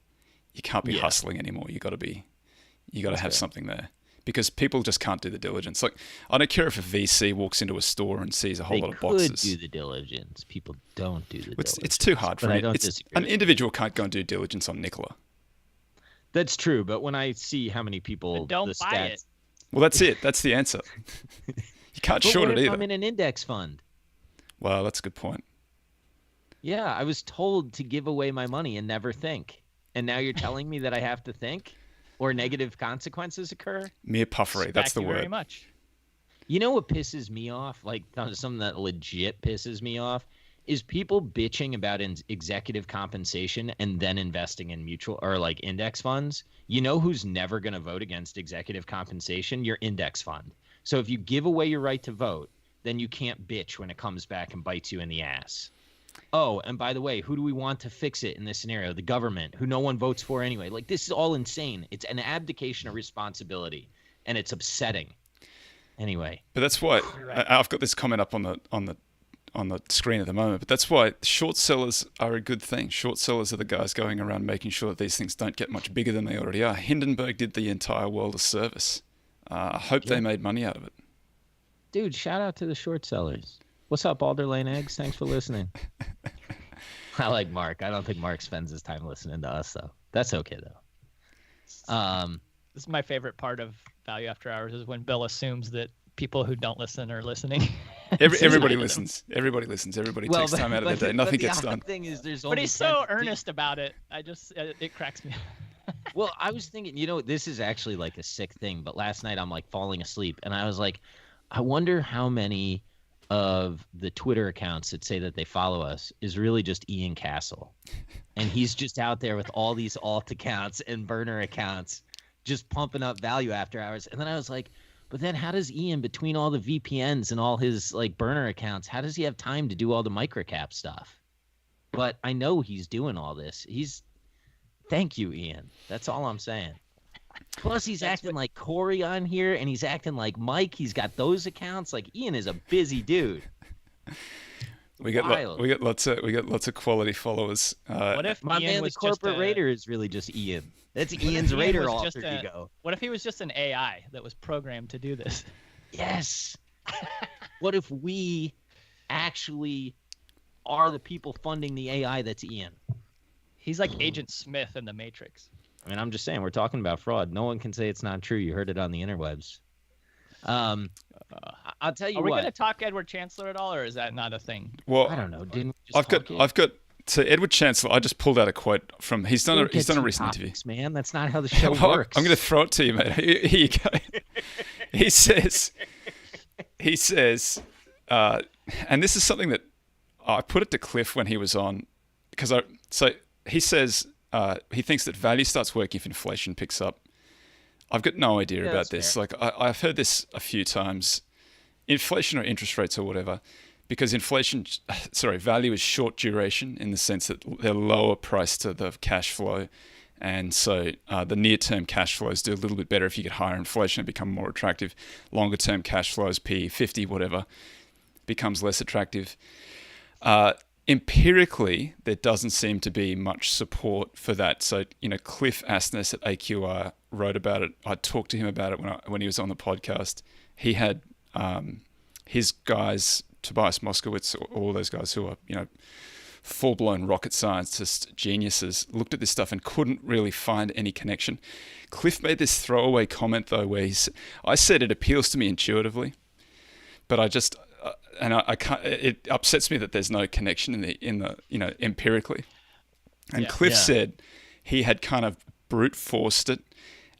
you can't be hustling anymore. You got to have something there, because people just can't do the diligence. Like, I don't care if a VC walks into a store and sees a whole lot of boxes. They could do the diligence. People don't do the diligence. It's too hard for me. An individual can't go and do diligence on Nicola. That's true, but when I see how many people don't buy it. Well, that's it. That's the answer. You can't short it either. I'm in an index fund. Well, that's a good point. Yeah, I was told to give away my money and never think. And now you're telling me that I have to think, or negative consequences occur? Mere puffery. That's the word. Very much. You know what pisses me off? Like something that legit pisses me off is people bitching about executive compensation and then investing in mutual or like index funds. You know who's never going to vote against executive compensation? Your index fund. So if you give away your right to vote, then you can't bitch when it comes back and bites you in the ass. Oh, and by the way, who do we want to fix it in this scenario? The government, who no one votes for anyway. Like, this is all insane. It's an abdication of responsibility, and it's upsetting. Anyway. But that's why I've got this comment up on the screen at the moment. But that's why short sellers are a good thing. Short sellers are the guys going around making sure that these things don't get much bigger than they already are. Hindenburg did the entire world a service. I hope they made money out of it. Dude, shout out to the short sellers. What's up, Alder Lane Eggs? Thanks for listening. I like Mark. I don't think Mark spends his time listening to us, though. That's okay, though. This is my favorite part of Value After Hours, is when Bill assumes that people who don't listen are listening. Everybody listens. Everybody listens. Everybody takes time out of their day. Nothing gets done. Thing is, but he's so earnest about it. It cracks me. Well, I was thinking, this is actually like a sick thing, but last night I'm like falling asleep, and I was like, I wonder how many of the Twitter accounts that say that they follow us is really just Ian Castle. And he's just out there with all these alt accounts and burner accounts just pumping up value after hours. And then I was like, but then how does Ian, between all the VPNs and all his like burner accounts, how does he have time to do all the microcap stuff? But I know he's doing all this. Thank you, Ian. That's all I'm saying. Plus, he's acting like Corey on here, and he's acting like Mike. He's got those accounts. Like, Ian is a busy dude. We got lots of quality followers. What if my Ian man, the was corporate just raider, is really just Ian? That's Ian's raider alter ego. What if he was just an AI that was programmed to do this? Yes. What if we actually are the people funding the AI that's Ian? He's like Agent Smith in the Matrix. I mean, I'm just saying, we're talking about fraud. No one can say it's not true. You heard it on the interwebs. I'll tell you what. Are we going to talk Edward Chancellor at all, or is that not a thing? Well, I don't know. Didn't we just I've got. So Edward Chancellor, I just pulled out a quote from. He's done a recent interview. Man, that's not how the show works. I'm going to throw it to you, mate. Here you go. He says, and this is something that I put it to Cliff when he was on, so he says he thinks that value starts working if inflation picks up. I've got no idea about this. Fair. Like I've heard this a few times, inflation or interest rates or whatever, because value is short duration in the sense that they're lower price to the cash flow. And so the near-term cash flows do a little bit better if you get higher inflation and become more attractive. Longer-term cash flows, P 50, whatever, becomes less attractive. Empirically, there doesn't seem to be much support for that. So, Cliff Asness at AQR wrote about it. I talked to him about it when he was on the podcast. He had his guys, Tobias Moskowitz, all those guys who are, full-blown rocket scientists, geniuses, looked at this stuff and couldn't really find any connection. Cliff made this throwaway comment, though, where I said it appeals to me intuitively, but I just... I can't. It upsets me that there's no connection in the empirically. And Cliff said he had kind of brute forced it,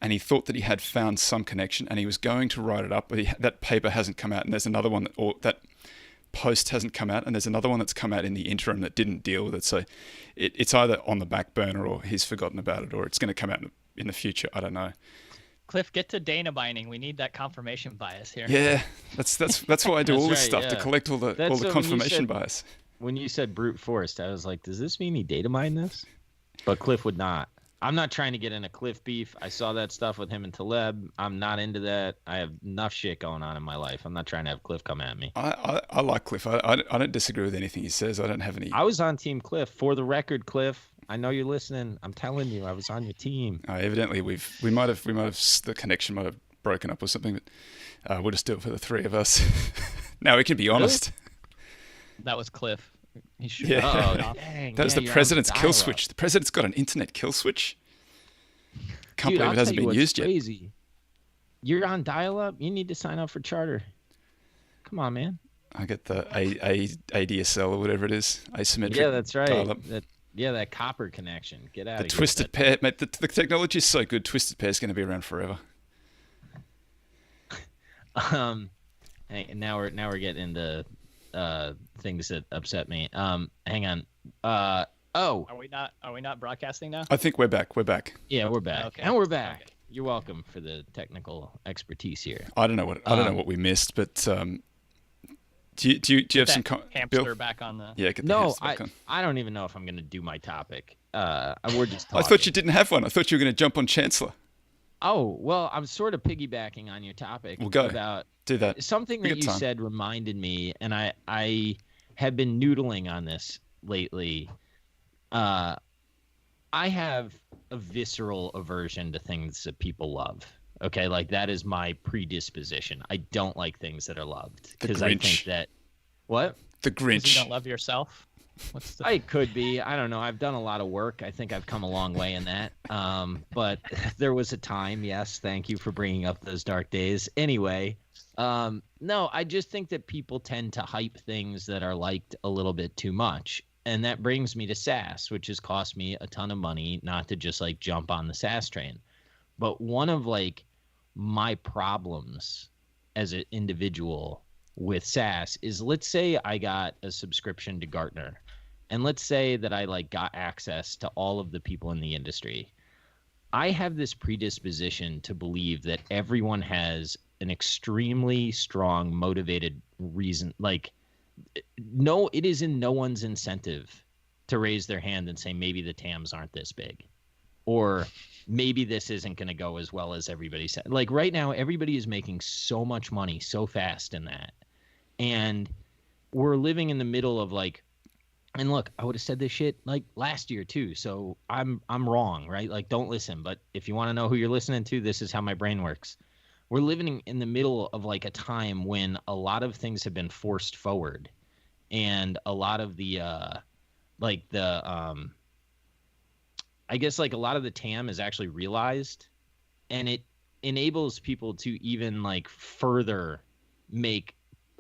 and he thought that he had found some connection, and he was going to write it up, but that paper hasn't come out, and there's another one that post hasn't come out, and there's another one that's come out in the interim that didn't deal with it. So it's either on the back burner, or he's forgotten about it, or it's going to come out in the future. I don't know. Cliff, get to data mining. We need that confirmation bias here. Yeah, that's why I do all this stuff to collect all the confirmation bias. When you said brute force, I was like, does this mean he data mined this? But Cliff would not. I'm not trying to get in a Cliff beef. I saw that stuff with him and Taleb. I'm not into that. I have enough shit going on in my life. I'm not trying to have Cliff come at me. I like Cliff. I don't disagree with anything he says. I don't have any. I was on Team Cliff. For the record, Cliff, I know you're listening. I'm telling you, I was on your team. Evidently, we might have the connection might have broken up or something, but we'll just do it for the three of us. Now we can be honest. That was Cliff. He should dang, that was the president's kill switch. The president's got an internet kill switch. Can't believe it hasn't been used crazy. yet. You're on dial-up. You need to sign up for Charter. Come on, man. I get the ADSL or whatever it is, asymmetric. Yeah, that's right. Dial-up. That copper connection. Get out of here. The twisted pair, mate. The technology is so good. Twisted pair is going to be around forever. Hey, now we're getting into things that upset me. Hang on. Are we not broadcasting now? I think we're back. We're back. Yeah, we're back. Okay. And we're back. Okay. You're welcome for the technical expertise here. I don't know what we missed, but do you have some hamster Bill? Back on the Yeah, get the no, hamster back on. I don't even know if I'm going to do my topic. We're just talking. I thought you didn't have one. I thought you were going to jump on Chancellor. Oh, well, I'm sort of piggybacking on your topic. We'll go. About do that. Something that you said reminded me, and I have been noodling on this lately. I have a visceral aversion to things that people love. Okay, like that is my predisposition. I don't like things that are loved because I think that what? The Grinch. You don't love yourself. I could be. I don't know. I've done a lot of work. I think I've come a long way in that. But there was a time. Yes, thank you for bringing up those dark days. Anyway, no, I just think that people tend to hype things that are liked a little bit too much. And that brings me to SaaS, which has cost me a ton of money not to just like jump on the SaaS train. But one of like my problems as an individual with SaaS is, let's say I got a subscription to Gartner, and let's say that I like got access to all of the people in the industry. I have this predisposition to believe that everyone has an extremely strong, motivated reason. Like, no, it is in no one's incentive to raise their hand and say, maybe the TAMs aren't this big, or maybe this isn't going to go as well as everybody said. Like right now, everybody is making so much money so fast in that. And we're living in the middle of like, and look, I would have said this shit like last year too. So I'm wrong, right? Like, don't listen. But if you want to know who you're listening to, this is how my brain works. We're living in the middle of like a time when a lot of things have been forced forward, and a lot of the I guess like a lot of the TAM is actually realized, and it enables people to even like further make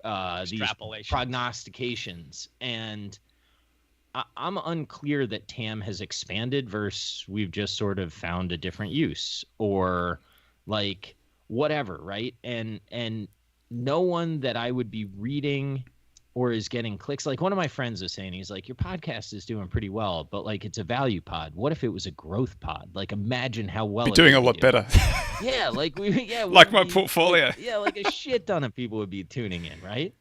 these prognostications. And I'm unclear that TAM has expanded versus we've just sort of found a different use or like whatever, right? And no one that I would be reading or is getting clicks. Like one of my friends was saying, he's like, your podcast is doing pretty well, but like it's a value pod. What if it was a growth pod? Like imagine how well be doing a lot better. Yeah, like like my portfolio. Like a shit ton of people would be tuning in, right?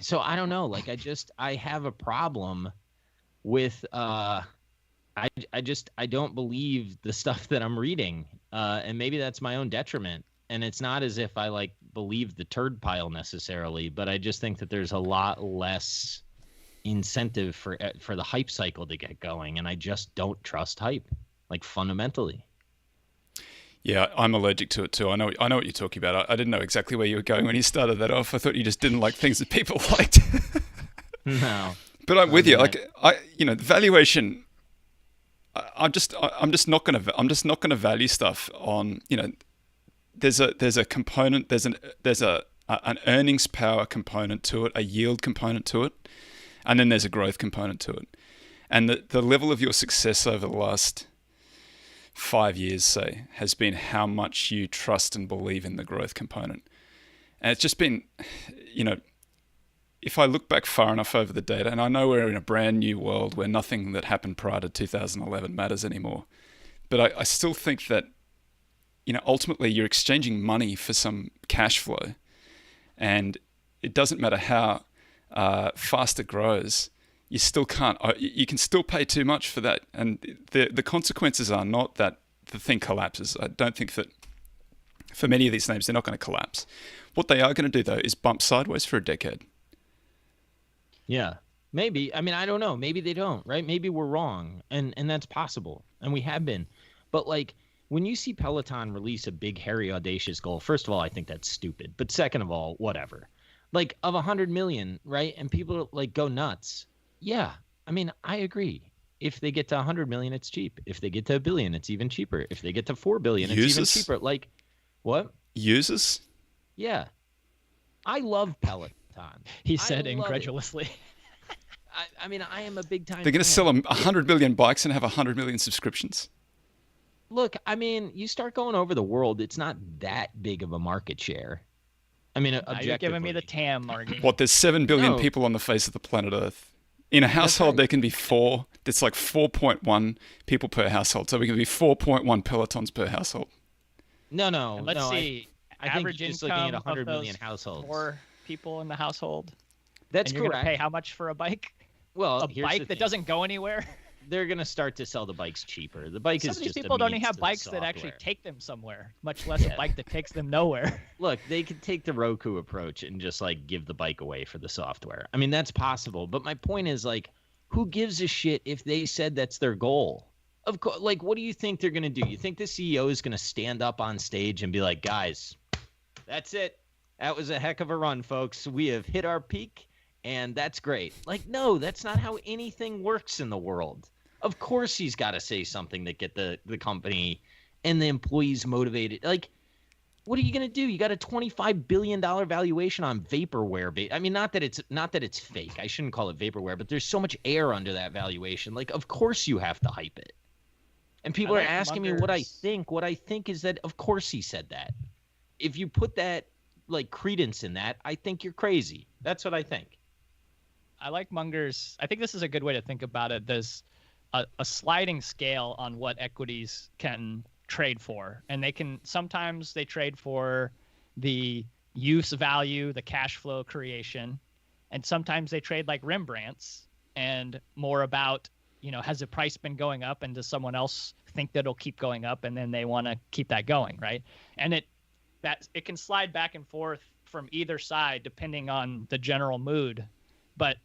So I don't know. Like I have a problem with I don't believe the stuff that I'm reading, and maybe that's my own detriment. And it's not as if I like believe the turd pile necessarily, but I just think that there's a lot less incentive for the hype cycle to get going, and I just don't trust hype, like fundamentally. Yeah, I'm allergic to it too. I know what you're talking about. I didn't know exactly where you were going when you started that off. I thought you just didn't like things that people liked. No, but I'm with you. Like the valuation. I'm just not gonna value stuff on There's a component. There's an earnings power component to it, a yield component to it, and then there's a growth component to it. And the level of your success over the last 5 years, say, has been how much you trust and believe in the growth component. And it's just been, if I look back far enough over the data, and I know we're in a brand new world where nothing that happened prior to 2011 matters anymore, but I still think that ultimately you're exchanging money for some cash flow, and it doesn't matter how fast it grows. You still can't. You can still pay too much for that, and the consequences are not that the thing collapses. I don't think that for many of these names they're not going to collapse. What they are going to do though is bump sideways for a decade. Yeah, maybe. I mean, I don't know. Maybe they don't. Right? Maybe we're wrong, and that's possible, and we have been. But like, when you see Peloton release a big, hairy, audacious goal, first of all, I think that's stupid. But second of all, whatever. Like of 100 million, right? And people like go nuts. Yeah, I mean, I agree. If they get to 100 million, it's cheap. If they get to 1 billion, it's even cheaper. If they get to 4 billion, it's even cheaper. Like, what? Users? Yeah. I love Peloton. He said incredulously. I mean, I am a big time. They're going to sell 100 million bikes and have 100 million subscriptions. Look, I mean, you start going over the world, it's not that big of a market share. I mean, objectively. You're giving me the TAM argument. What, there's 7 billion people on the face of the planet Earth. In a household, there can be 4. It's like 4.1 people per household. So we can be 4.1 Pelotons per household. No. And let's see. I think average just income looking at 100 of those million households. 4 people in the household. That's and you're correct. Gonna pay how much for a bike? Well, a bike that doesn't go anywhere. They're going to start to sell the bikes cheaper. The bike is just some of these people don't even have bikes that actually take them somewhere, much less a bike that takes them nowhere. Look, they could take the Roku approach and just like give the bike away for the software. I mean, that's possible. But my point is like, who gives a shit if they said that's their goal? Of course, like, what do you think they're going to do? You think the CEO is going to stand up on stage and be like, guys, that's it. That was a heck of a run, folks. We have hit our peak. And that's great. Like, no, that's not how anything works in the world. Of course he's got to say something that get the company and the employees motivated. Like, what are you going to do? You got a $25 billion valuation on vaporware. I mean, not that it's fake. I shouldn't call it vaporware, but there's so much air under that valuation. Like, of course you have to hype it. And people are asking me what I think. What I think is that, of course he said that. If you put that like credence in that, I think you're crazy. That's what I think. I like Munger's. I think this is a good way to think about it. There's a sliding scale on what equities can trade for, and sometimes they trade for the use value, the cash flow creation, and sometimes they trade like Rembrandt's and more about, has the price been going up, and does someone else think that it'll keep going up, and then they want to keep that going, right? And it can slide back and forth from either side depending on the general mood, but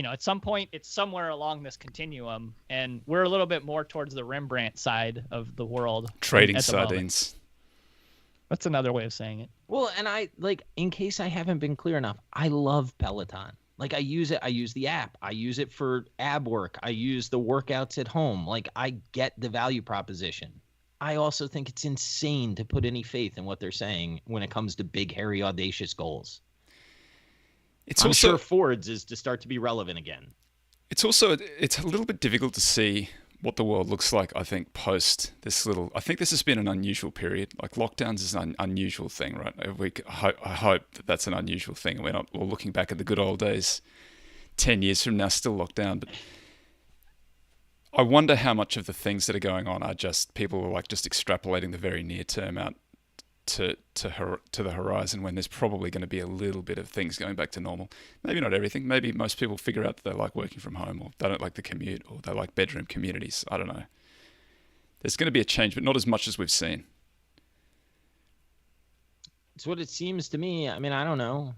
at some point it's somewhere along this continuum, and we're a little bit more towards the Rembrandt side of the world. Trading sardines. That's another way of saying it. Well, and I in case I haven't been clear enough, I love Peloton. Like, I use it. I use the app. I use it for ab work. I use the workouts at home. Like, I get the value proposition. I also think it's insane to put any faith in what they're saying when it comes to big, hairy, audacious goals. I'm sure Ford's is to start to be relevant again. It's a little bit difficult to see what the world looks like, I think, post this I think this has been an unusual period. Like, lockdowns is an unusual thing, right? I hope that's an unusual thing. And we're not all looking back at the good old days 10 years from now, still locked down. But I wonder how much of the things that are going on are just people are like just extrapolating the very near term out to the horizon, when there's probably going to be a little bit of things going back to normal. Maybe not everything. Maybe most people figure out that they like working from home, or they don't like the commute, or they like bedroom communities. I don't know. There's going to be a change, but not as much as we've seen. It's what it seems to me. I mean, I don't know.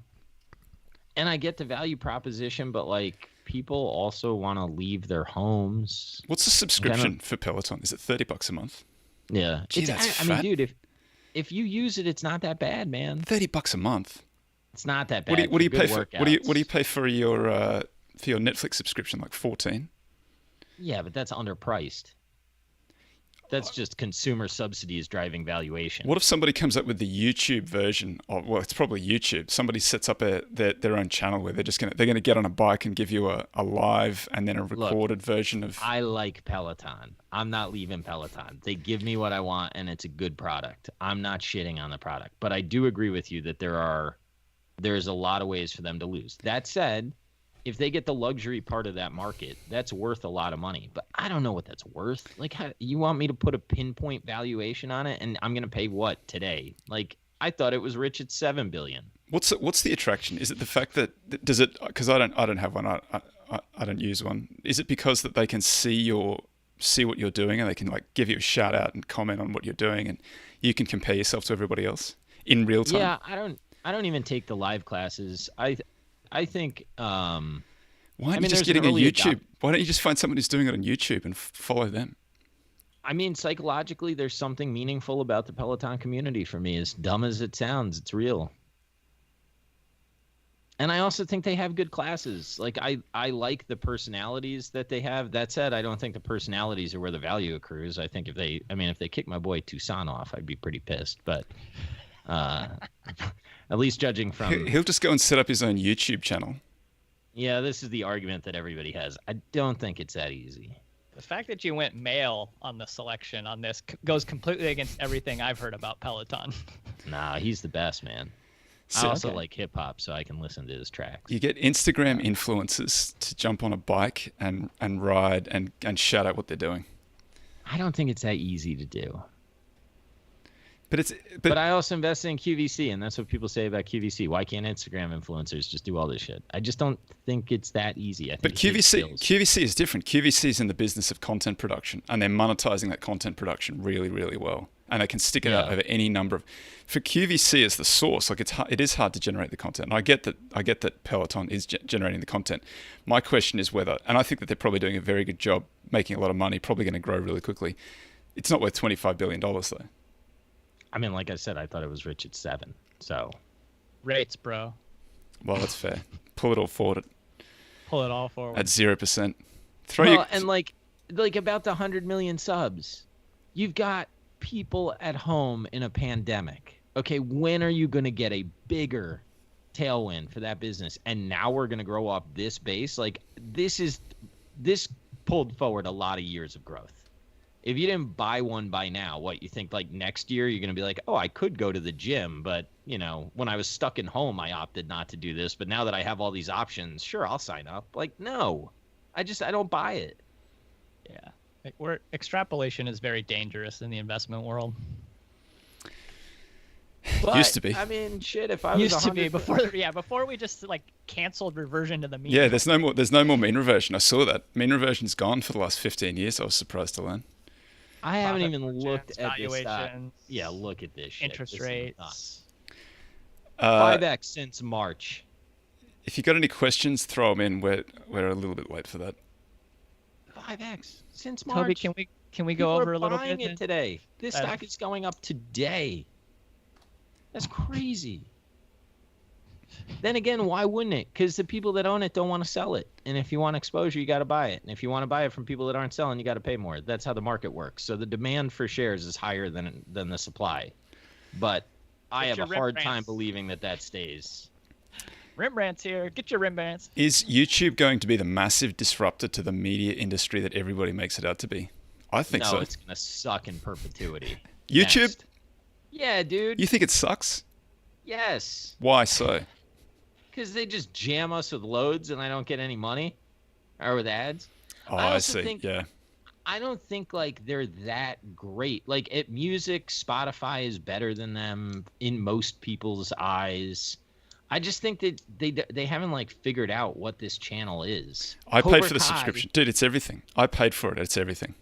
And I get the value proposition, but like, people also want to leave their homes. What's the subscription for Peloton? Is it $30 a month? Yeah. Gee, that's I mean, dude, if you use it, it's not that bad, man. $30 a month. It's not that bad. What do you pay for? What do you pay for your Netflix subscription? Like 14? Yeah, but that's underpriced. That's just consumer subsidies driving valuation. What if somebody comes up with the YouTube version of, well, it's probably YouTube. Somebody sets up their own channel where they're gonna get on a bike and give you a live and then a recorded version of. I like Peloton. I'm not leaving Peloton. They give me what I want, and it's a good product. I'm not shitting on the product, but I do agree with you that there's a lot of ways for them to lose. That said, if they get the luxury part of that market, that's worth a lot of money. But I don't know what that's worth. Like, you want me to put a pinpoint valuation on it, and I'm going to pay what today? Like, I thought it was rich at $7 billion. What's the attraction? Is it the fact that because I don't have one. I don't use one. Is it because that they can see what you're doing, and they can like give you a shout out and comment on what you're doing, and you can compare yourself to everybody else in real time? Yeah, I don't even take the live classes. I think. Why aren't you just getting a YouTube? Why don't you just find someone who's doing it on YouTube and follow them? I mean, psychologically, there's something meaningful about the Peloton community for me. As dumb as it sounds, it's real. And I also think they have good classes. Like, I like the personalities that they have. That said, I don't think the personalities are where the value accrues. I think if they kick my boy Toussaint off, I'd be pretty pissed. But at least judging from... He'll just go and set up his own YouTube channel. Yeah, this is the argument that everybody has. I don't think it's that easy. The fact that you went male on the selection on this goes completely against everything I've heard about Peloton. Nah, he's the best, man. I also like hip-hop, so I can listen to his tracks. You get Instagram influencers to jump on a bike and ride and shout out what they're doing. I don't think it's that easy to do. But I also invested in QVC, and that's what people say about QVC. Why can't Instagram influencers just do all this shit? I just don't think it's that easy. But QVC is different. QVC is in the business of content production, and they're monetizing that content production really, really well. And they can stick it out over any number of. For QVC as the source, like it is hard to generate the content. And I get that Peloton is generating the content. My question is whether, and I think that they're probably doing a very good job, making a lot of money, probably going to grow really quickly. It's not worth $25 billion though. I mean, like I said, I thought it was rich at 7. So rates, bro. Well, that's fair. Pull it all forward. Pull it all forward at 0%. And like about the 100 million subs, you've got people at home in a pandemic. Okay, when are you going to get a bigger tailwind for that business? And now we're going to grow off this base. Like this pulled forward a lot of years of growth. If you didn't buy one by now, what you think like next year you're going to be like, oh, I could go to the gym, but when I was stuck in home, I opted not to do this. But now that I have all these options, sure, I'll sign up. Like, no, I don't buy it. Yeah. Extrapolation is very dangerous in the investment world. But, Used to be. I mean, shit. If I was Used to be before we just like canceled reversion to the mean. Yeah, there's no more mean reversion. I saw that. Mean reversion's gone for the last 15 years. I was surprised to learn. I haven't even looked at valuations. this. Yeah, look at this shit. Interest This rates. 5x since March. If you got any questions, throw them in. We're a little bit late for that. 5x since March. Toby, can we go over a little bit? Buying it today. This stock is going up today. That's crazy. Then again, why wouldn't it? Because the people that own it don't want to sell it. And if you want exposure, you got to buy it. And if you want to buy it from people that aren't selling, you got to pay more. That's how the market works. So the demand for shares is higher than the supply. But I have a hard time believing that stays. Rembrandt's here. Get your Rembrandts. Is YouTube going to be the massive disruptor to the media industry that everybody makes it out to be? I think so. No, it's going to suck in perpetuity. YouTube? Next. Yeah, dude. You think it sucks? Yes. Why so? Because they just jam us with loads and I don't get any money. Or with ads. Oh, I see. Yeah. I don't think like they're that great. Like at music, Spotify is better than them in most people's eyes. I just think that they haven't like figured out what this channel is. I paid for the subscription. Dude, it's everything. I paid for it. It's everything.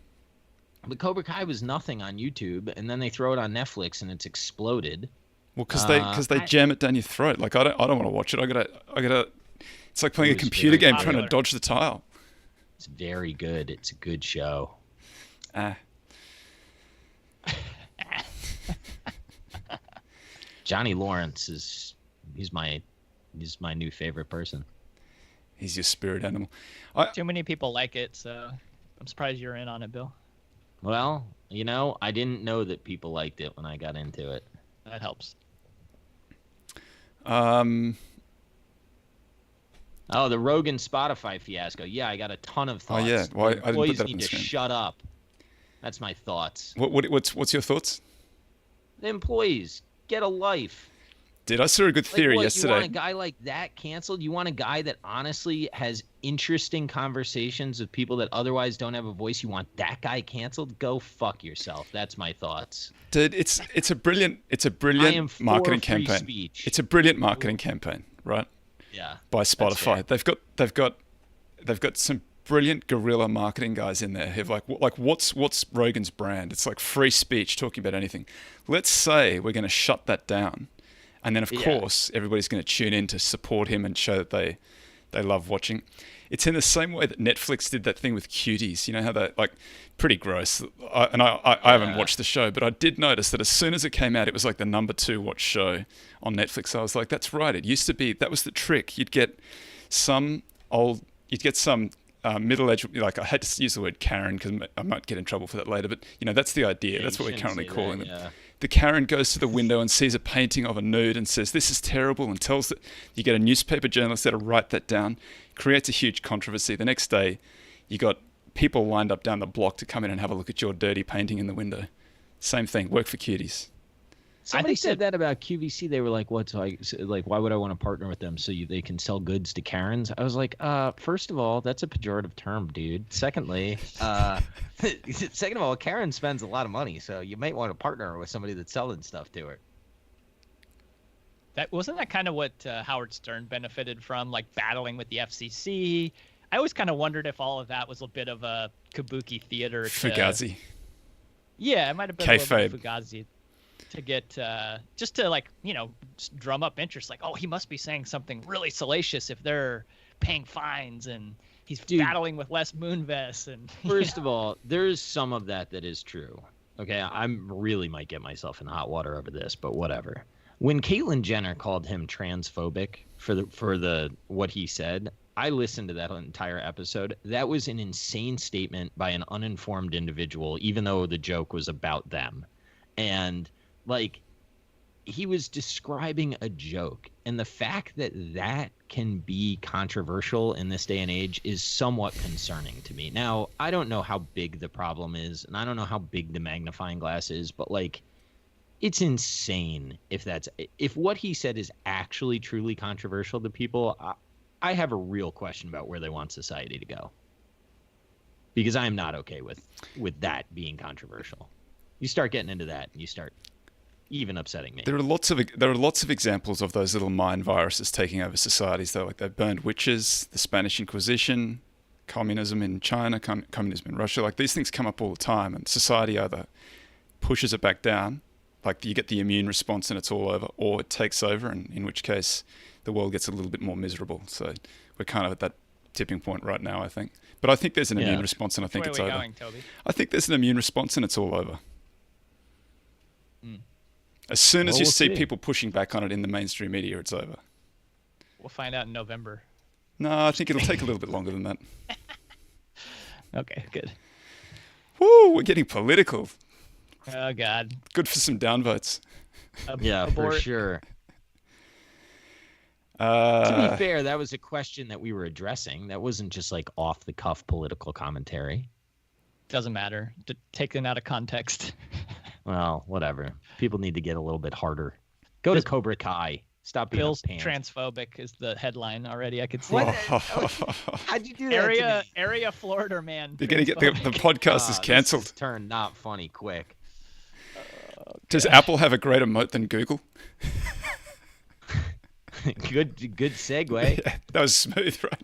But Cobra Kai was nothing on YouTube, and then they throw it on Netflix, and it's exploded. Well, because they jam it down your throat. Like I don't want to watch it. I gotta. It's like playing a computer game trying to dodge the tile. It's very good. It's a good show. Johnny Lawrence he's my new favorite person. He's your spirit animal. Too many people like it, so I'm surprised you're in on it, Bill. Well, I didn't know that people liked it when I got into it. That helps. Oh, the Rogan Spotify fiasco. Yeah, I got a ton of thoughts. Oh yeah, well, I didn't put that up on need the to screen. shut up. That's my thoughts. What's your thoughts? The employees get a life. Dude, I saw a good theory yesterday. You want a guy like that canceled? You want a guy that honestly has interesting conversations with people that otherwise don't have a voice? You want that guy canceled? Go fuck yourself. That's my thoughts. Dude, it's a brilliant marketing campaign. Speech. It's a brilliant marketing campaign, right? Yeah. By Spotify. They've got some brilliant guerrilla marketing guys in there who've like what's Rogan's brand? It's like free speech, talking about anything. Let's say we're going to shut that down. And then, of course, everybody's going to tune in to support him and show that they love watching. It's in the same way that Netflix did that thing with cuties. You know how they're like pretty gross. I haven't watched the show, but I did notice that as soon as it came out, it was like the number 2 watch show on Netflix. So I was like, that's right. It used to be, that was the trick. You'd get some middle-aged, like I hate to use the word Karen because I might get in trouble for that later, but that's the idea. That's what we're currently calling them. Yeah. The Karen goes to the window and sees a painting of a nude and says, this is terrible, and tells that you get a newspaper journalist there to write that down, creates a huge controversy. The next day, you got people lined up down the block to come in and have a look at your dirty painting in the window. Same thing, work for cuties. Somebody said that about QVC. They were like, "What? So why would I want to partner with them so they can sell goods to Karens?" I was like, first of all, that's a pejorative term, dude. Secondly, second of all, Karen spends a lot of money, so you might want to partner with somebody that's selling stuff to her. That wasn't that kind of what Howard Stern benefited from, like battling with the FCC. I always kind of wondered if all of that was a bit of a kabuki theater. Fugazi. Yeah, it might have been a little bit of Fugazi. To get just to drum up interest, like, oh, he must be saying something really salacious if they're paying fines and he's battling with Les Moonves. And first of all, there's some of that is true. Okay, I really might get myself in hot water over this, but whatever. When Caitlyn Jenner called him transphobic for the what he said, I listened to that entire episode. That was an insane statement by an uninformed individual, even though the joke was about them, and. Like, he was describing a joke, And the fact that that can be controversial in this day and age is somewhat concerning to me. Now, I don't know how big the problem is, and I don't know how big the magnifying glass is, but like, it's insane if what he said is actually truly controversial to people. I have a real question about where they want society to go, because I am not okay with that being controversial. You start getting into that, and you start even upsetting me. There are lots of examples of those little mind viruses taking over societies, though. Like they burned witches, the Spanish Inquisition, communism in China, communism in Russia. Like these things come up all the time, and society either pushes it back down, like you get the immune response and it's all over, or it takes over, and in which case the world gets a little bit more miserable. So we're kind of at that tipping point right now, I think. But I think there's an immune response, and I think it's over. Going, Toby? I think there's an immune response, and it's all over. As soon as you see people pushing back on it in the mainstream media, it's over. We'll find out in November. No, I think it'll take a little bit longer than that. Okay, good. Woo, we're getting political. Oh, God. Good for some downvotes. For sure. To be fair, that was a question that we were addressing. That wasn't just like off-the-cuff political commentary. Doesn't matter. Taken out of context. Well, whatever. People need to get a little bit harder. Go to Cobra Kai. Stop being Bill's a pants. transphobic is the headline already. I could see. How'd you do that? Area Florida man. You're going to get the podcast is cancelled. This turned not funny quick. Does Apple have a greater moat than Google? Good segue. Yeah, that was smooth, right?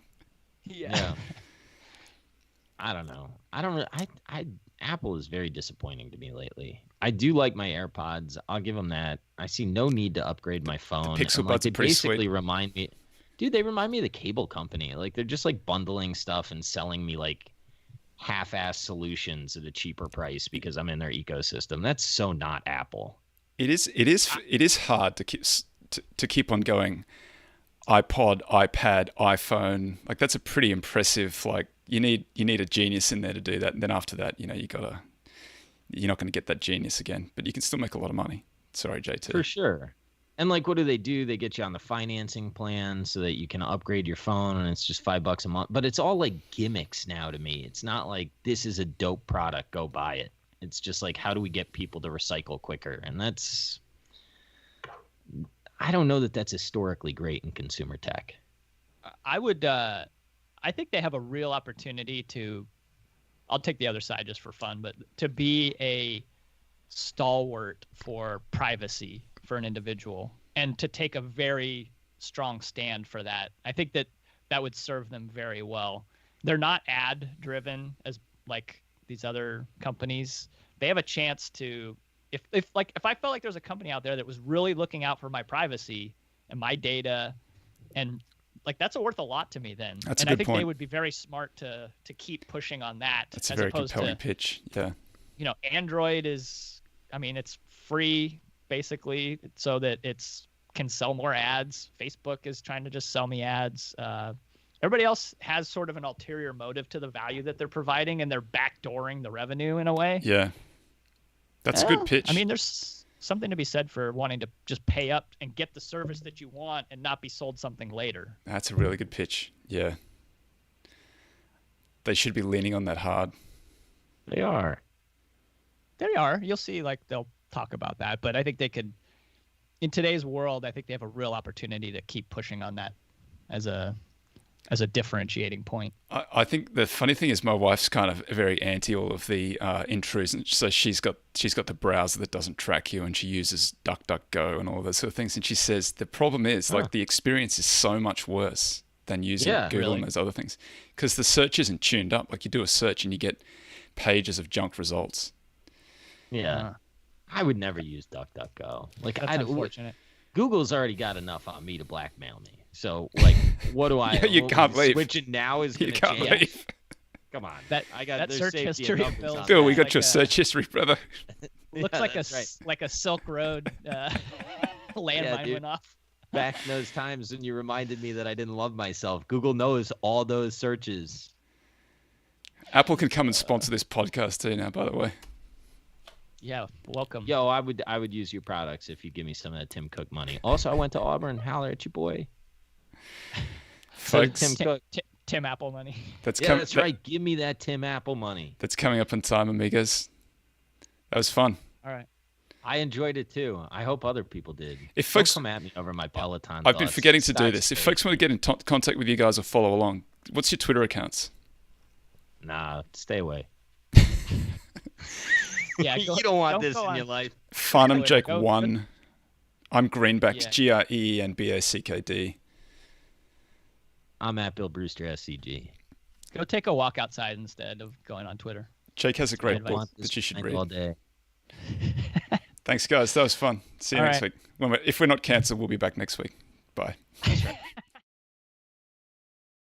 Yeah. I don't know. Apple is very disappointing to me lately. I do like my AirPods. I'll give them that. I see no need to upgrade my phone. The Pixel Buds are pretty sweet. They remind me, dude. They remind me of the cable company. Like they're just like bundling stuff and selling me like half-ass solutions at a cheaper price because I'm in their ecosystem. That's so not Apple. It is hard to keep on going. iPod, iPad, iPhone. Like that's a pretty impressive. Like you need a genius in there to do that. And then after that, you're not going to get that genius again. But you can still make a lot of money. Sorry, JT. For sure. And like, what do? They get you on the financing plan so that you can upgrade your phone, and it's just $5 a month. But it's all like gimmicks now to me. It's not like this is a dope product, go buy it. It's just like, how do we get people to recycle quicker? And I don't know that that's historically great in consumer tech. I think they have a real opportunity to, I'll take the other side just for fun, but to be a stalwart for privacy for an individual and to take a very strong stand for that. I think that would serve them very well. They're not ad driven as like these other companies. They have a chance to, if I felt like there was a company out there that was really looking out for my privacy and my data, and like that's worth a lot to me then. That's and a good I think point. They would be very smart to keep pushing on that. That's as a very opposed compelling to, pitch. Yeah. Android is, it's free basically so that can sell more ads. Facebook is trying to just sell me ads. Everybody else has sort of an ulterior motive to the value that they're providing, and they're backdooring the revenue in a way. Yeah. That's a good pitch. There's something to be said for wanting to just pay up and get the service that you want and not be sold something later. That's a really good pitch. Yeah. They should be leaning on that hard. They are. You'll see, like, they'll talk about that. But I think they could, in today's world, I think they have a real opportunity to keep pushing on that as a differentiating point. I think the funny thing is my wife's kind of very anti all of the intrusion. So she's got the browser that doesn't track you, and she uses DuckDuckGo and all those sort of things. And she says the problem is like the experience is so much worse than using Google and those other things, because the search isn't tuned up. Like you do a search and you get pages of junk results. Yeah. I would never use DuckDuckGo. Like, that's unfortunate. Google's already got enough on me to blackmail me. So, like, what do I? You can't leave. Switching now is going to change. You can't leave. Come on. I got that search history. Bill, we got your search history, brother. Looks like a Silk Road landmine went off. Back in those times when you reminded me that I didn't love myself, Google knows all those searches. Apple can come and sponsor this podcast too now, by the way. Yeah, welcome. Yo, I would use your products if you give me some of that Tim Cook money. Also, I went to Auburn. Holler at your boy. Folks, Tim Apple money. That's right. Give me that Tim Apple money. That's coming up in time, amigos. That was fun. All right. I enjoyed it too. I hope other people did. If folks Don't come at me over my Peloton. I've been forgetting to do this. If folks want to get in contact with you guys or follow along, what's your Twitter accounts? Nah, stay away. Yeah, you don't want this in your life. Farnam Jake 1. I'm Greenbacked, GRENBACKD. I'm at Bill Brewster SCG. Go take a walk outside instead of going on Twitter. Jake has a great book that you should read. All day. Thanks, guys. That was fun. See you next week. If we're not cancelled, we'll be back next week. Bye. That's right.